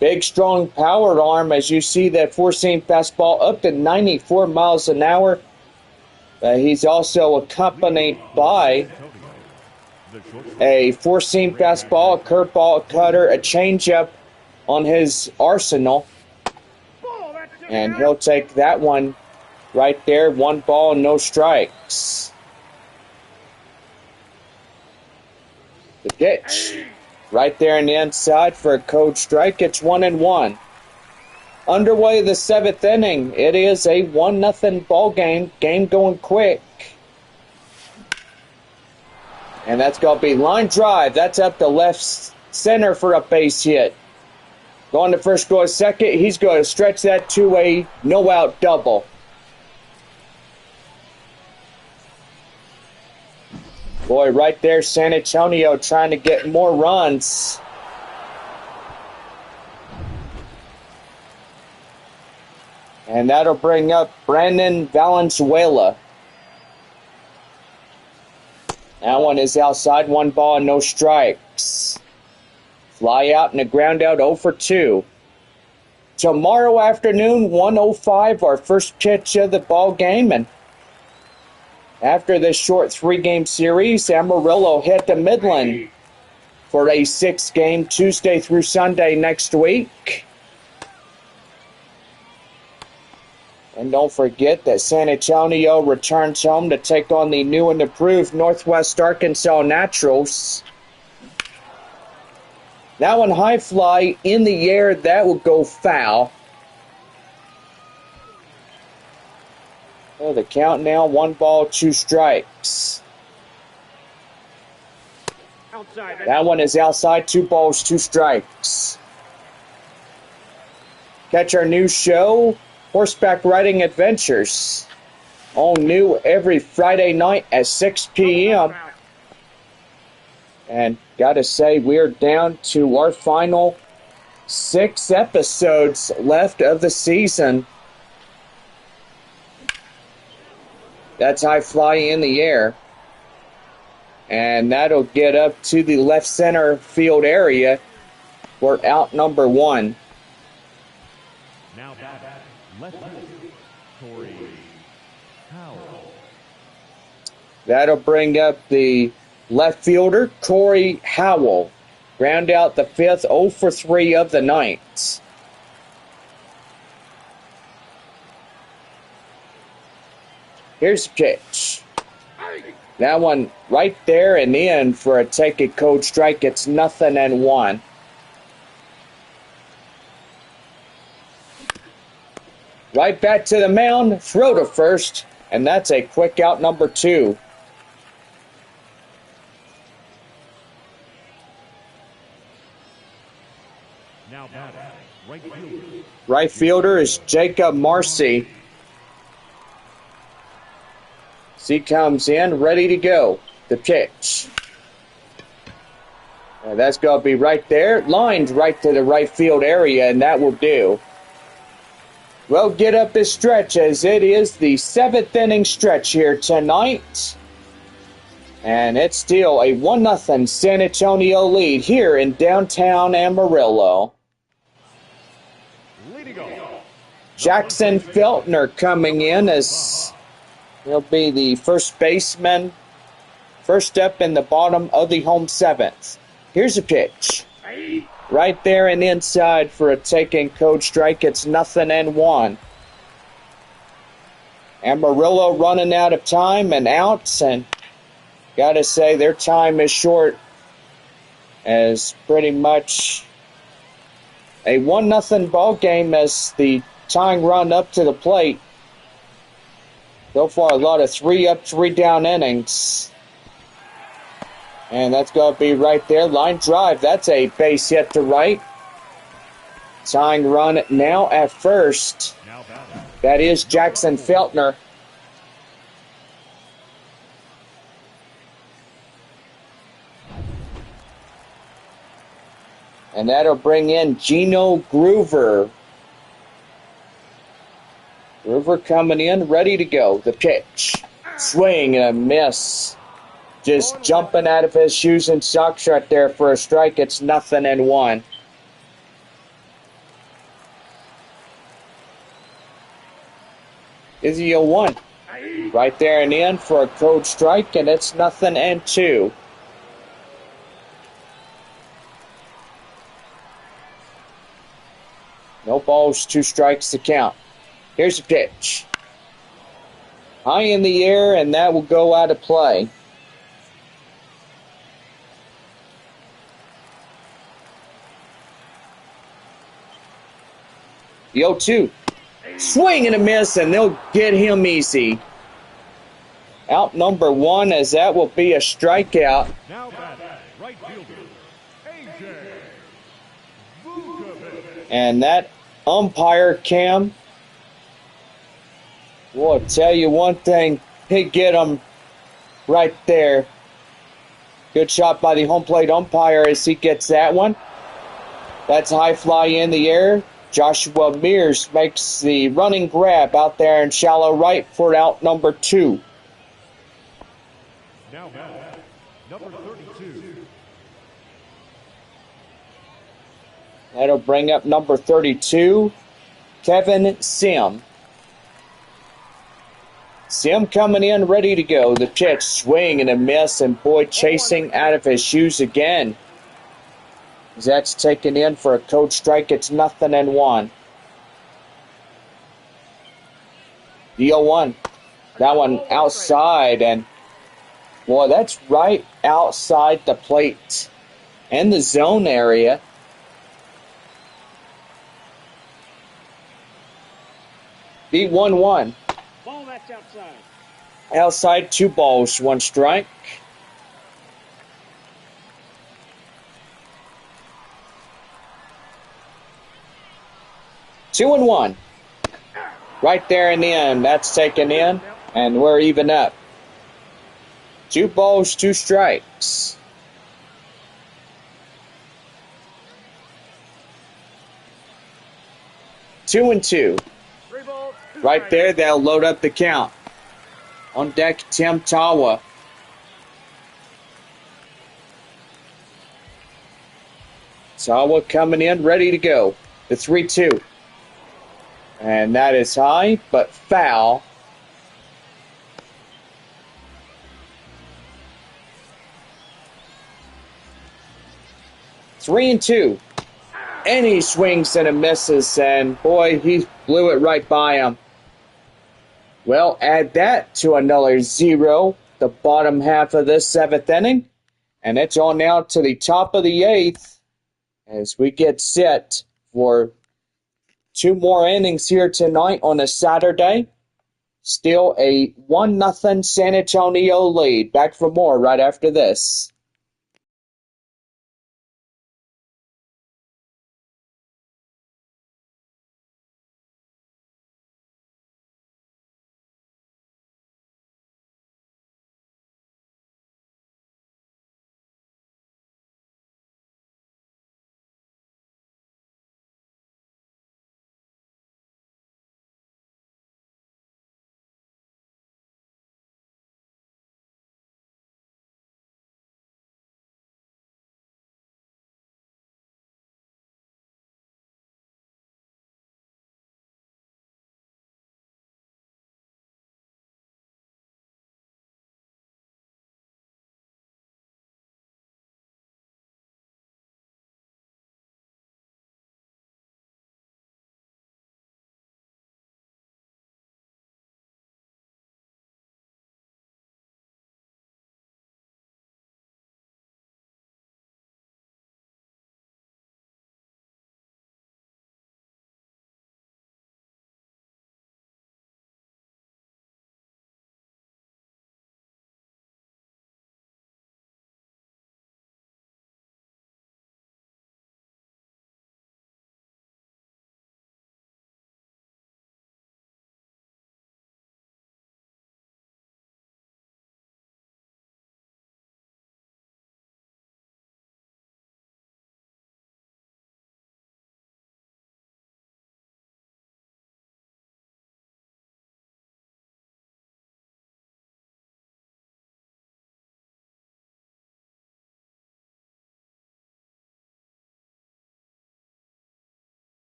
big, strong power arm as you see that four-seam fastball up to 94 miles an hour. He's also accompanied by a four-seam fastball, a curveball, a cutter, a changeup on his arsenal. And he'll take that one right there. 1 ball, no strikes. The pitch right there in the inside for a code strike. It's 1-1. Underway the 7th inning. It is a 1-0 ball game. Game going quick. And that's going to be line drive. That's up to left center for a base hit. Going to first, go to second. He's going to stretch that to a no-out double. Boy, right there, San Antonio trying to get more runs. And that'll bring up Brandon Valenzuela. That one is outside. 1 ball and no strikes. Fly out and a ground out 0 for 2. Tomorrow afternoon, 1:05, our first pitch of the ball game. And after this short 3-game series, Amarillo head to Midland for a 6-game Tuesday through Sunday next week. And don't forget that San Antonio returns home to take on the new and improved Northwest Arkansas Naturals. That one high fly in the air. That will go foul. Well, the count now, 1 ball, 2 strikes. That one is outside, 2 balls, 2 strikes. Catch our new show, Horseback Riding Adventures. All new every Friday night at 6 p.m. And gotta say, we're down to our final 6 episodes left of the season. That's high fly in the air. And that'll get up to the left center field area for out number 1. Now back, left Corey Howell. That'll bring up the left fielder, Corey Howell. Round out the 5th, 0 for 3 of the night. Here's the pitch. That one right there and in for a take it code strike. It's 0-1. Right back to the mound, throw to first, and that's a quick out number 2. Now back, right fielder. Right fielder is Jacob Marcy. He comes in, ready to go. The pitch. That's going to be right there. Lined right to the right field area, and that will do. We'll get up this stretch as it is the 7th inning stretch here tonight. And it's still a 1-0 San Antonio lead here in downtown Amarillo. Jackson Feltner coming in as he'll be the first baseman, first up in the bottom of the home 7th. Here's a pitch. right there and inside for a taking code strike. It's 0-1. Amarillo running out of time and outs, and gotta say their time is short as pretty much a 1-0 ball game as the tying run up to the plate. So far, a lot of 3 up, 3 down innings. And that's going to be right there. Line drive. That's a base hit to right. Tying run now at first. That is Jackson Feltner. And that'll bring in Gino Groover. Groover coming in, ready to go. The pitch. Swing and a miss. Just jumping out of his shoes and socks right there for a strike. It's 0-1. Izzy 0-1. Right there and in for a code strike, and it's 0-2. No balls, 2 strikes to count. Here's a pitch. High in the air, and that will go out of play. The 0-2. Swing and a miss, and they'll get him easy. Out number 1, as that will be a strikeout. Now batting, right fielder, AJ Vukovic. And that umpire, Cam, will tell you one thing. He get him right there. Good shot by the home plate umpire as he gets that one. That's high fly in the air. Joshua Mears makes the running grab out there in shallow right for out number 2. Now batting, number 32. That'll bring up number 32, Kevin Sim. Sim coming in ready to go. The pitch, swing and a miss, and Boyd chasing out of his shoes again. That's taken in for a code strike. It's 0-1. The 0-1. That one outside, and boy, that's right outside the plate and the zone area. The 1-1. Ball, that's outside. Outside, 2 balls, 1 strike. Two and 1. Right there in the end. That's taken in, and we're even up. 2 balls, 2 strikes. Two and 2. 3 balls, 2 Right strikes. there, they'll load up the count. On deck, Tim Tawa. Tawa coming in, ready to go. The 3-2. And that is high, but foul. Three and 2. And he swings and it misses, and boy, he blew it right by him. Well, add that to another 0, the bottom half of this 7th inning. And it's on now to the top of the 8th as we get set for 2 more innings here tonight on a Saturday. Still a 1-0 San Antonio lead. Back for more right after this.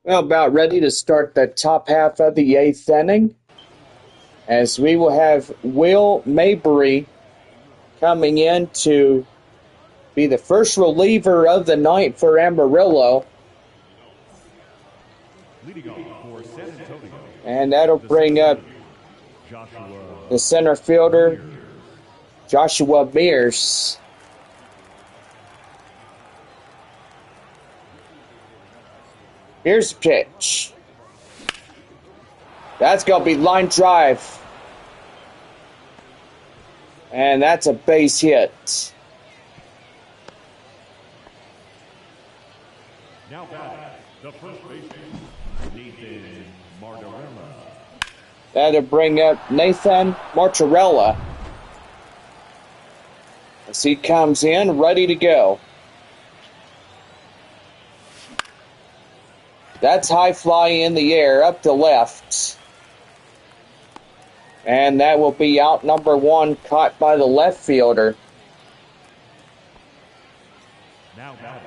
Well, about ready to start the top half of the 8th inning, as we will have Will Mabry coming in to be the first reliever of the night for Amarillo. Leading off for San Antonio. And that'll bring up the center fielder, Joshua Mears. Here's the pitch. That's going to be line drive. And that's a base hit. Now back, the first baseman, Nathan Martorella. That'll bring up Nathan Martorella as he comes in ready to go. That's high fly in the air up to left. And that will be out number 1, caught by the left fielder. Now back,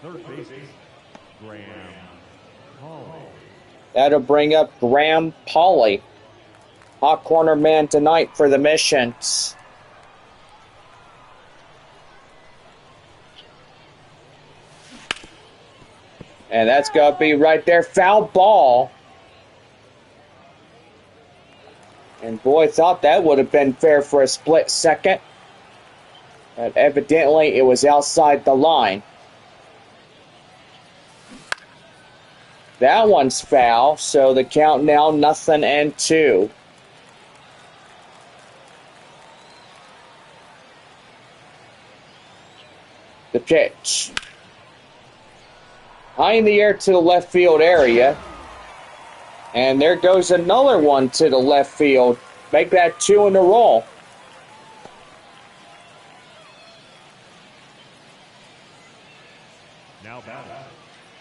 third baseman, Graham Hall. That'll bring up Graham Pauley, hot corner man tonight for the Missions. And that's going to be right there, foul ball. And boy, thought that would have been fair for a split second. But evidently it was outside the line. That one's foul, so the count now 0-2. The pitch. High in the air to the left field area. And there goes another one to the left field. Make that 2 in a row. Now back,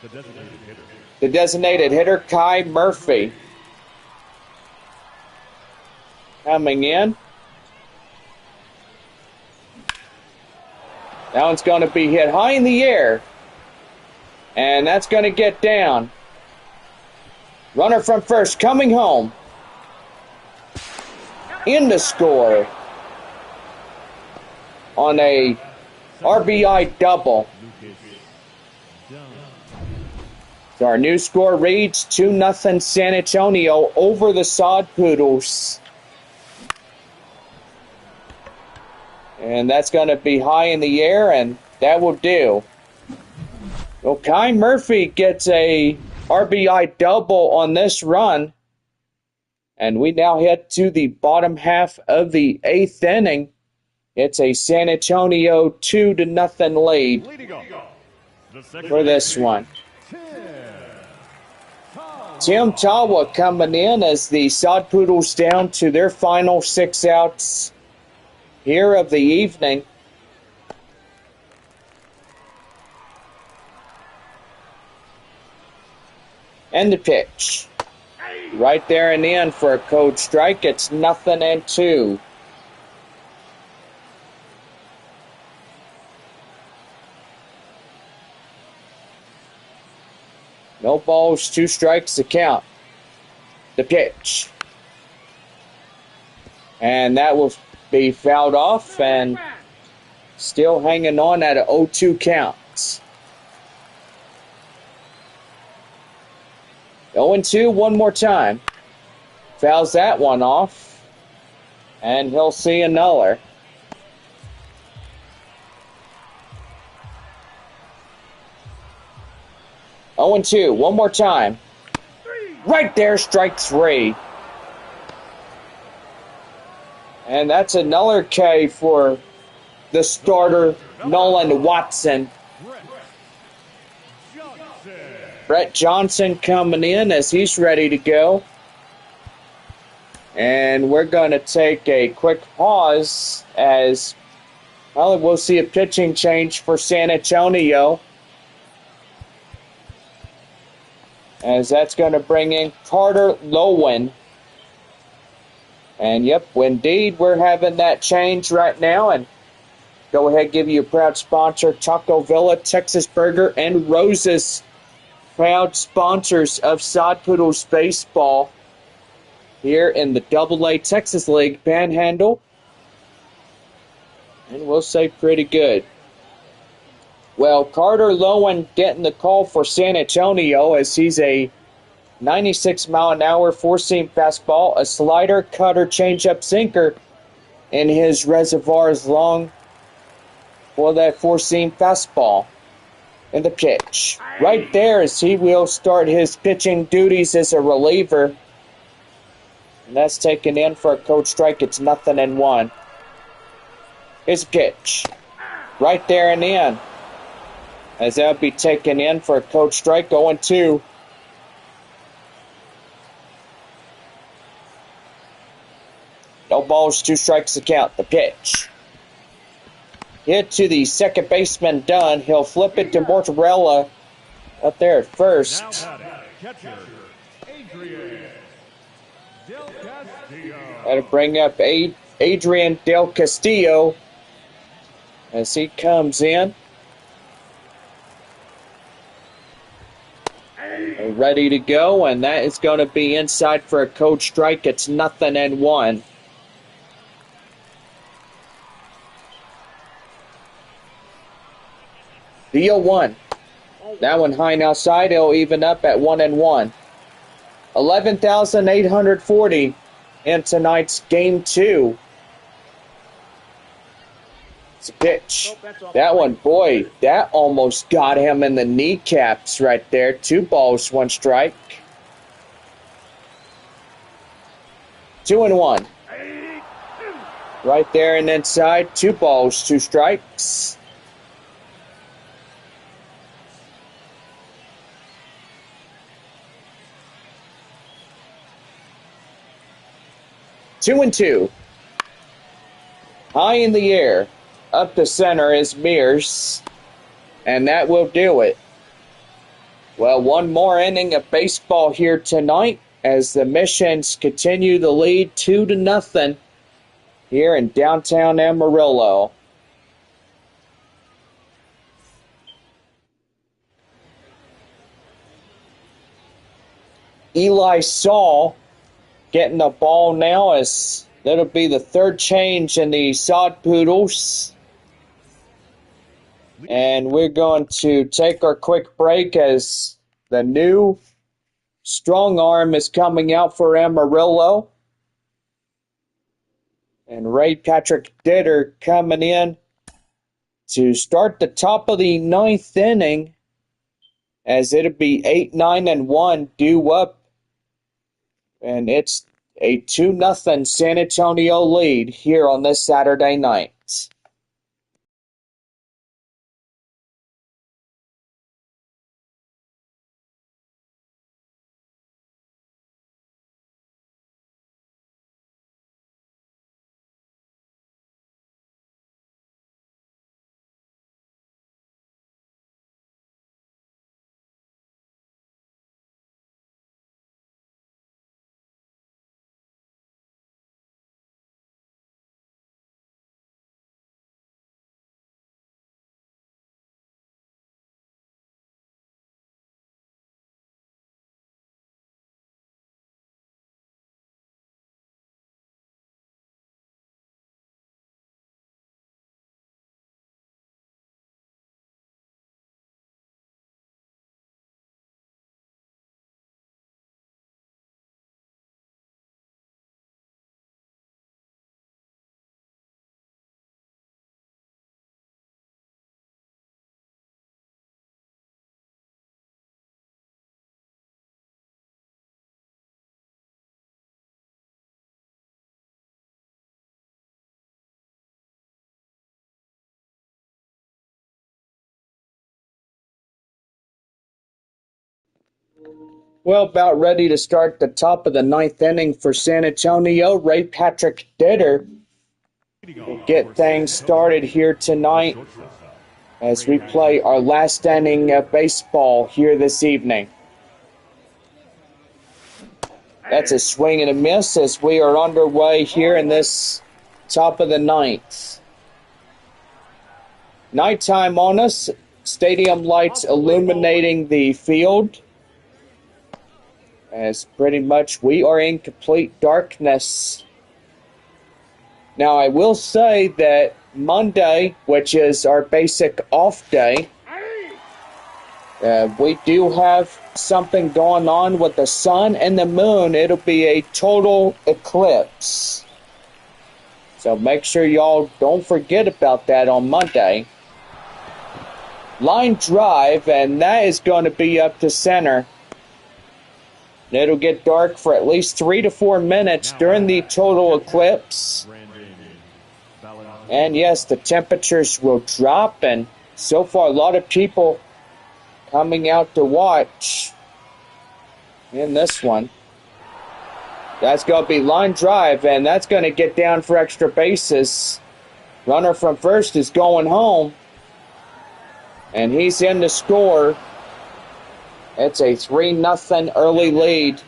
the designated hitter. The designated hitter, Kai Murphy. Coming in. That one's going to be hit high in the air. And that's going to get down. Runner from first coming home. In to score. On a RBI double. So our new score reads 2-0 San Antonio over the Sod Poodles. And that's going to be high in the air, and that will do. Well, Kai Murphy gets a RBI double on this run. And we now head to the bottom half of the 8th inning. It's a San Antonio 2-0 lead for this one. Tim Tawa coming in as the Sod Poodles down to their final 6 outs here of the evening. And the pitch. Right there and in for a code strike. It's 0-2. No balls, 2 strikes to count. The pitch. And that will be fouled off and still hanging on at an 0-2 count. 0-2 one more time. Fouls that one off. And he'll see another. Oh and 2, one more time. Right there, strike 3. And that's another K for the starter, Nolan Watson. Brett Johnson coming in as he's ready to go. And we're going to take a quick pause as, well, we'll see a pitching change for San Antonio. As that's going to bring in Carter Lowen. And yep, indeed, we're having that change right now. And go ahead, give you a proud sponsor, Taco Villa, Texas Burger, and Roses. proud sponsors of Sod Poodles Baseball here in the AA Texas League Panhandle. And we'll say pretty good. Well, Carter Lowen getting the call for San Antonio as he's a 96-mile-an-hour four-seam fastball, a slider, cutter, changeup, sinker in his reservoirs long for that four-seam fastball. And the pitch. Right there as he will start his pitching duties as a reliever. And that's taken in for a cold strike. It's 0-1. Here's a pitch. Right there and in. As that will be taken in for a cold strike, 0-2. No balls, 2 strikes to count. The pitch. Hit to the second baseman, Dunn. He'll flip it to Mortarella up there at first. Catcher, Adrian Del Castillo. That'll bring up Adrian Del Castillo as he comes in. Ready to go, and that is going to be inside for a cold strike. It's 0-1. The 0-1. That one high and outside. It'll even up at 1-1. 11,840 in tonight's game 2. It's a pitch. That one, boy, that almost got him in the kneecaps right there. 2 balls, 1 strike. 2-1. Right there and inside. 2 balls, 2 strikes. Two and 2. High in the air. Up the center is Mears. And that will do it. Well, one more inning of baseball here tonight as the Missions continue the lead 2-0 here in downtown Amarillo. Eli Saul getting the ball now as that'll be the 3rd change in the Sod Poodles. And we're going to take our quick break as the new strong arm is coming out for Amarillo. And Ray Patrick Ditter coming in to start the top of the 9th inning as it'll be 8-9-1 due up. And it's a 2-0 San Antonio lead here on this Saturday night. Well, about ready to start the top of the 9th inning for San Antonio. Ray Patrick Ditter will get things started here tonight as we play our last inning of baseball here this evening. That's a swing and a miss as we are underway here in this top of the 9th. Nighttime on us stadium lights illuminating the field. As pretty much we are in complete darkness. Now I will say that Monday, which is our basic off day, we do have something going on with the sun and the moon. It'll be a total eclipse. So make sure y'all don't forget about that on Monday. Line drive, and that is going to be up to center. It'll get dark for at least 3 to 4 minutes during the total eclipse. And yes, the temperatures will drop, and so far a lot of people coming out to watch in this one. That's going to be line drive, and that's going to get down for extra bases. Runner from first is going home, and he's in to score. It's a 3-0 early lead.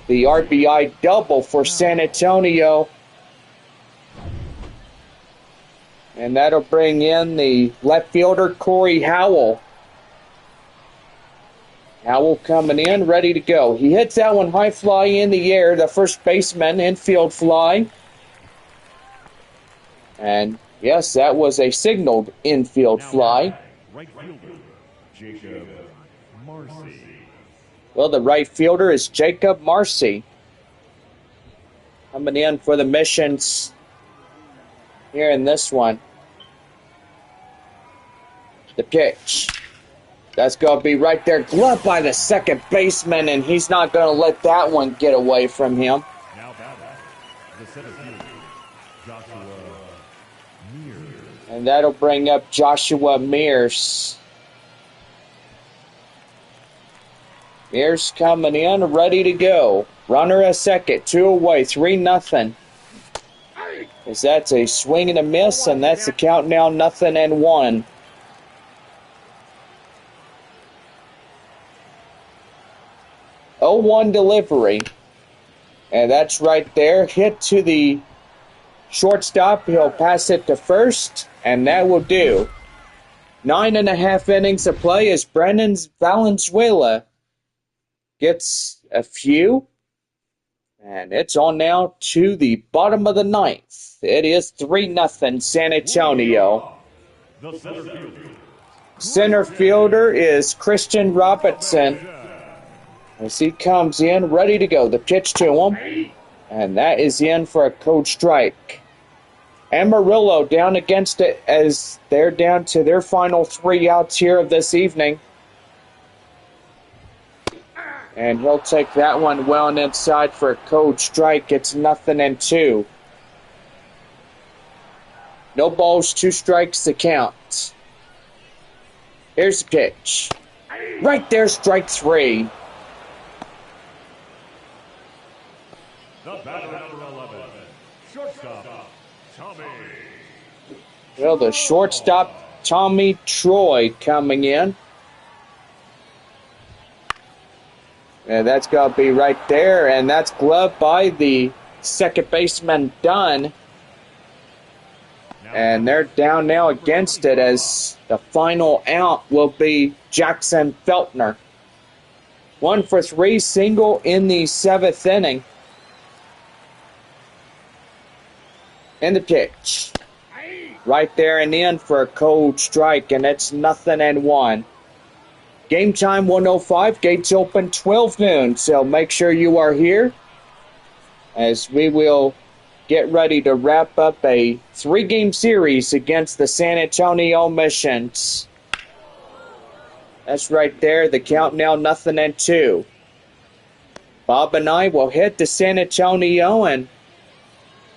The RBI double for San Antonio. And that'll bring in the left fielder, Corey Howell. Howell coming in, ready to go. He hits that one high fly in the air, the first baseman, infield fly. And yes, that was a signaled infield fly. Right fielder, Jacob Marcy. Well, the right fielder is Jacob Marcy. Coming in for the Missions here in this one. The pitch. That's going to be right there. Gloved by the second baseman, and he's not going to let that one get away from him. Now batting, the center fielder, Joshua Mears. And that'll bring up Joshua Mears. Mears coming in, ready to go. Runner at second, 2 away, 3-0. As that's a swing and a miss, and that's the count now, 0-1. Oh, 1 delivery. And that's right there. Hit to the shortstop. He'll pass it to first, and that will do. 9.5 innings of play as Brennan Valenzuela gets a few. And it's on now to the bottom of the 9th. It is 3-0 San Antonio. The center fielder, Center fielder is Christian Robinson. As he comes in, ready to go. The pitch to him. And that is in for a cold strike. Amarillo down against it as they're down to their final 3 outs here of this evening. And he'll take that one well and inside for a cold strike. It's 0-2. No balls, 2 strikes to count. Here's the pitch. Right there, strike 3. the batter number 11, shortstop, Tommy. Well, the shortstop, Tommy Troy, coming in. And that's going to be right there, and that's gloved by the second baseman, Dunn. And they're down now against it as the final out will be Jackson Feltner. 1 for 3, single in the 7th inning. And the pitch. Right there and in for a cold strike, and it's 0-1. Game time 1:05, gates open 12 noon, so make sure you are here as we will get ready to wrap up a 3-game series against the San Antonio Missions. That's right there, the count now 0-2. Bob and I will head to San Antonio, and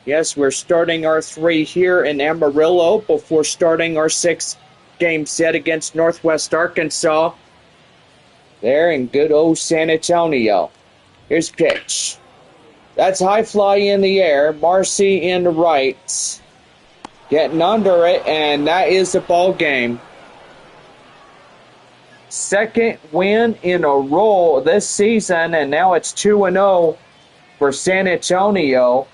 yes, we're starting our 3 here in Amarillo before starting our 6-game set against Northwest Arkansas there in good old San Antonio. Here's pitch. That's high fly in the air. Marcy in the right. Getting under it, and that is the ball game. 2nd win in a row this season, and now it's 2-0 for San Antonio.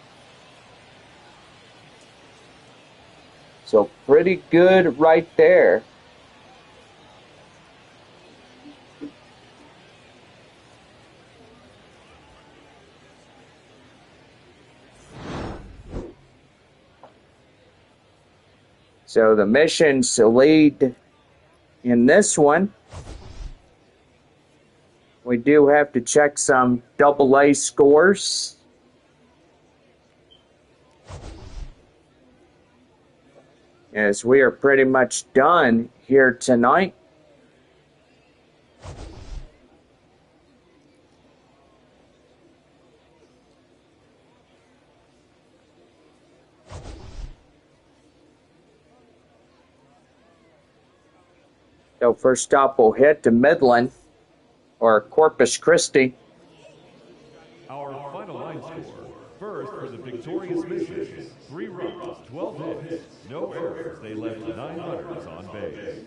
So pretty good right there. So the Missions lead in this one. We do have to check some AA scores. As we are pretty much done here tonight. So first stop we'll head to Midland or Corpus Christi. Our final line score. First for the victorious Missions. 3 runs, 12 hits, no errors. They left 9 runners on base.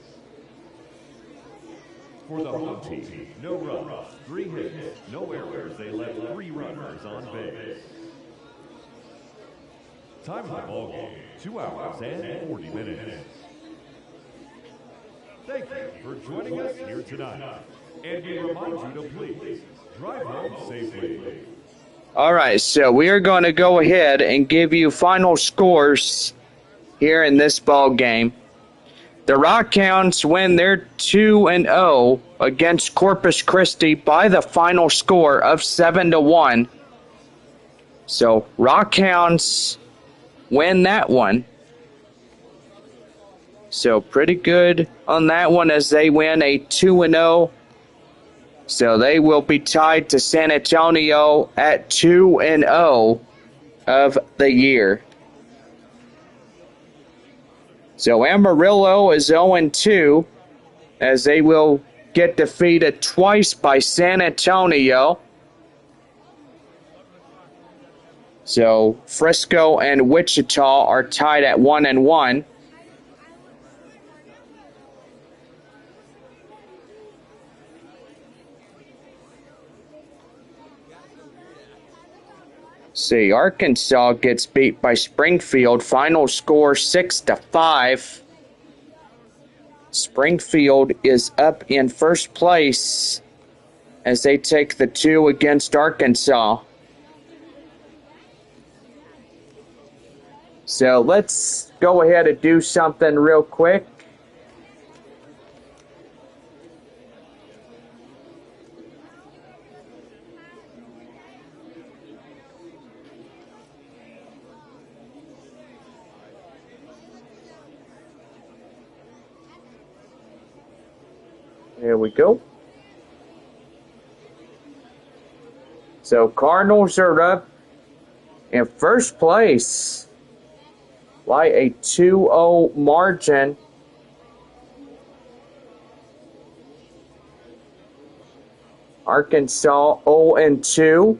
For the home team, no runs, 3 hits, no errors. They left 3 runners on base. Time of the ball game, 2 hours and 40 minutes. Thank you for joining us here tonight. And we remind you to please drive home safely. All right, so we are going to go ahead and give you final scores here in this ball game. The Rockhounds win their 2-0 against Corpus Christi by the final score of 7-1. So Rockhounds win that one. So pretty good on that one as they win a 2-0. So they will be tied to San Antonio at 2-0 of the year. So Amarillo is 0-2 as they will get defeated twice by San Antonio. So Frisco and Wichita are tied at 1-1. See, Arkansas gets beat by Springfield. Final score 6-5. Springfield is up in first place as they take the 2 against Arkansas. So let's go ahead and do something real quick. There we go. So Cardinals are up in first place by a 2-0 margin. Arkansas 0-2.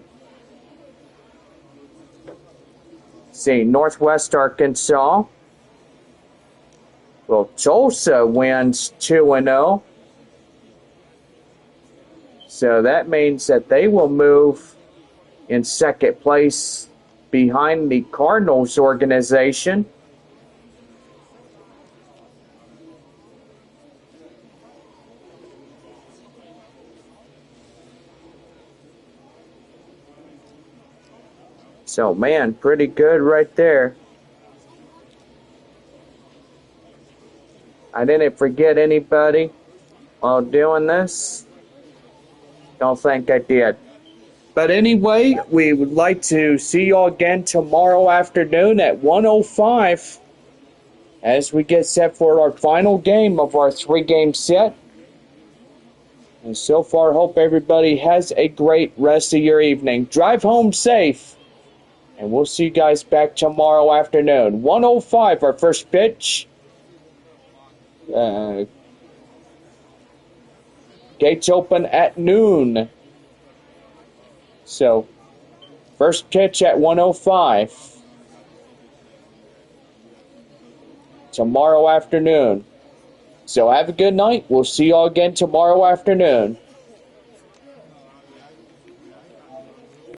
See, Northwest Arkansas. Well, Tulsa wins 2-0. So that means that they will move in second place behind the Cardinals organization. So, man, pretty good right there. I didn't forget anybody while doing this. Don't think I did. But anyway, we would like to see you all again tomorrow afternoon at 1:05 as we get set for our final game of our 3-game set. And so far, hope everybody has a great rest of your evening. Drive home safe. And we'll see you guys back tomorrow afternoon. 1:05, our first pitch. Gates open at noon. So, first pitch at 1:05. Tomorrow afternoon. So have a good night. We'll see you all again tomorrow afternoon.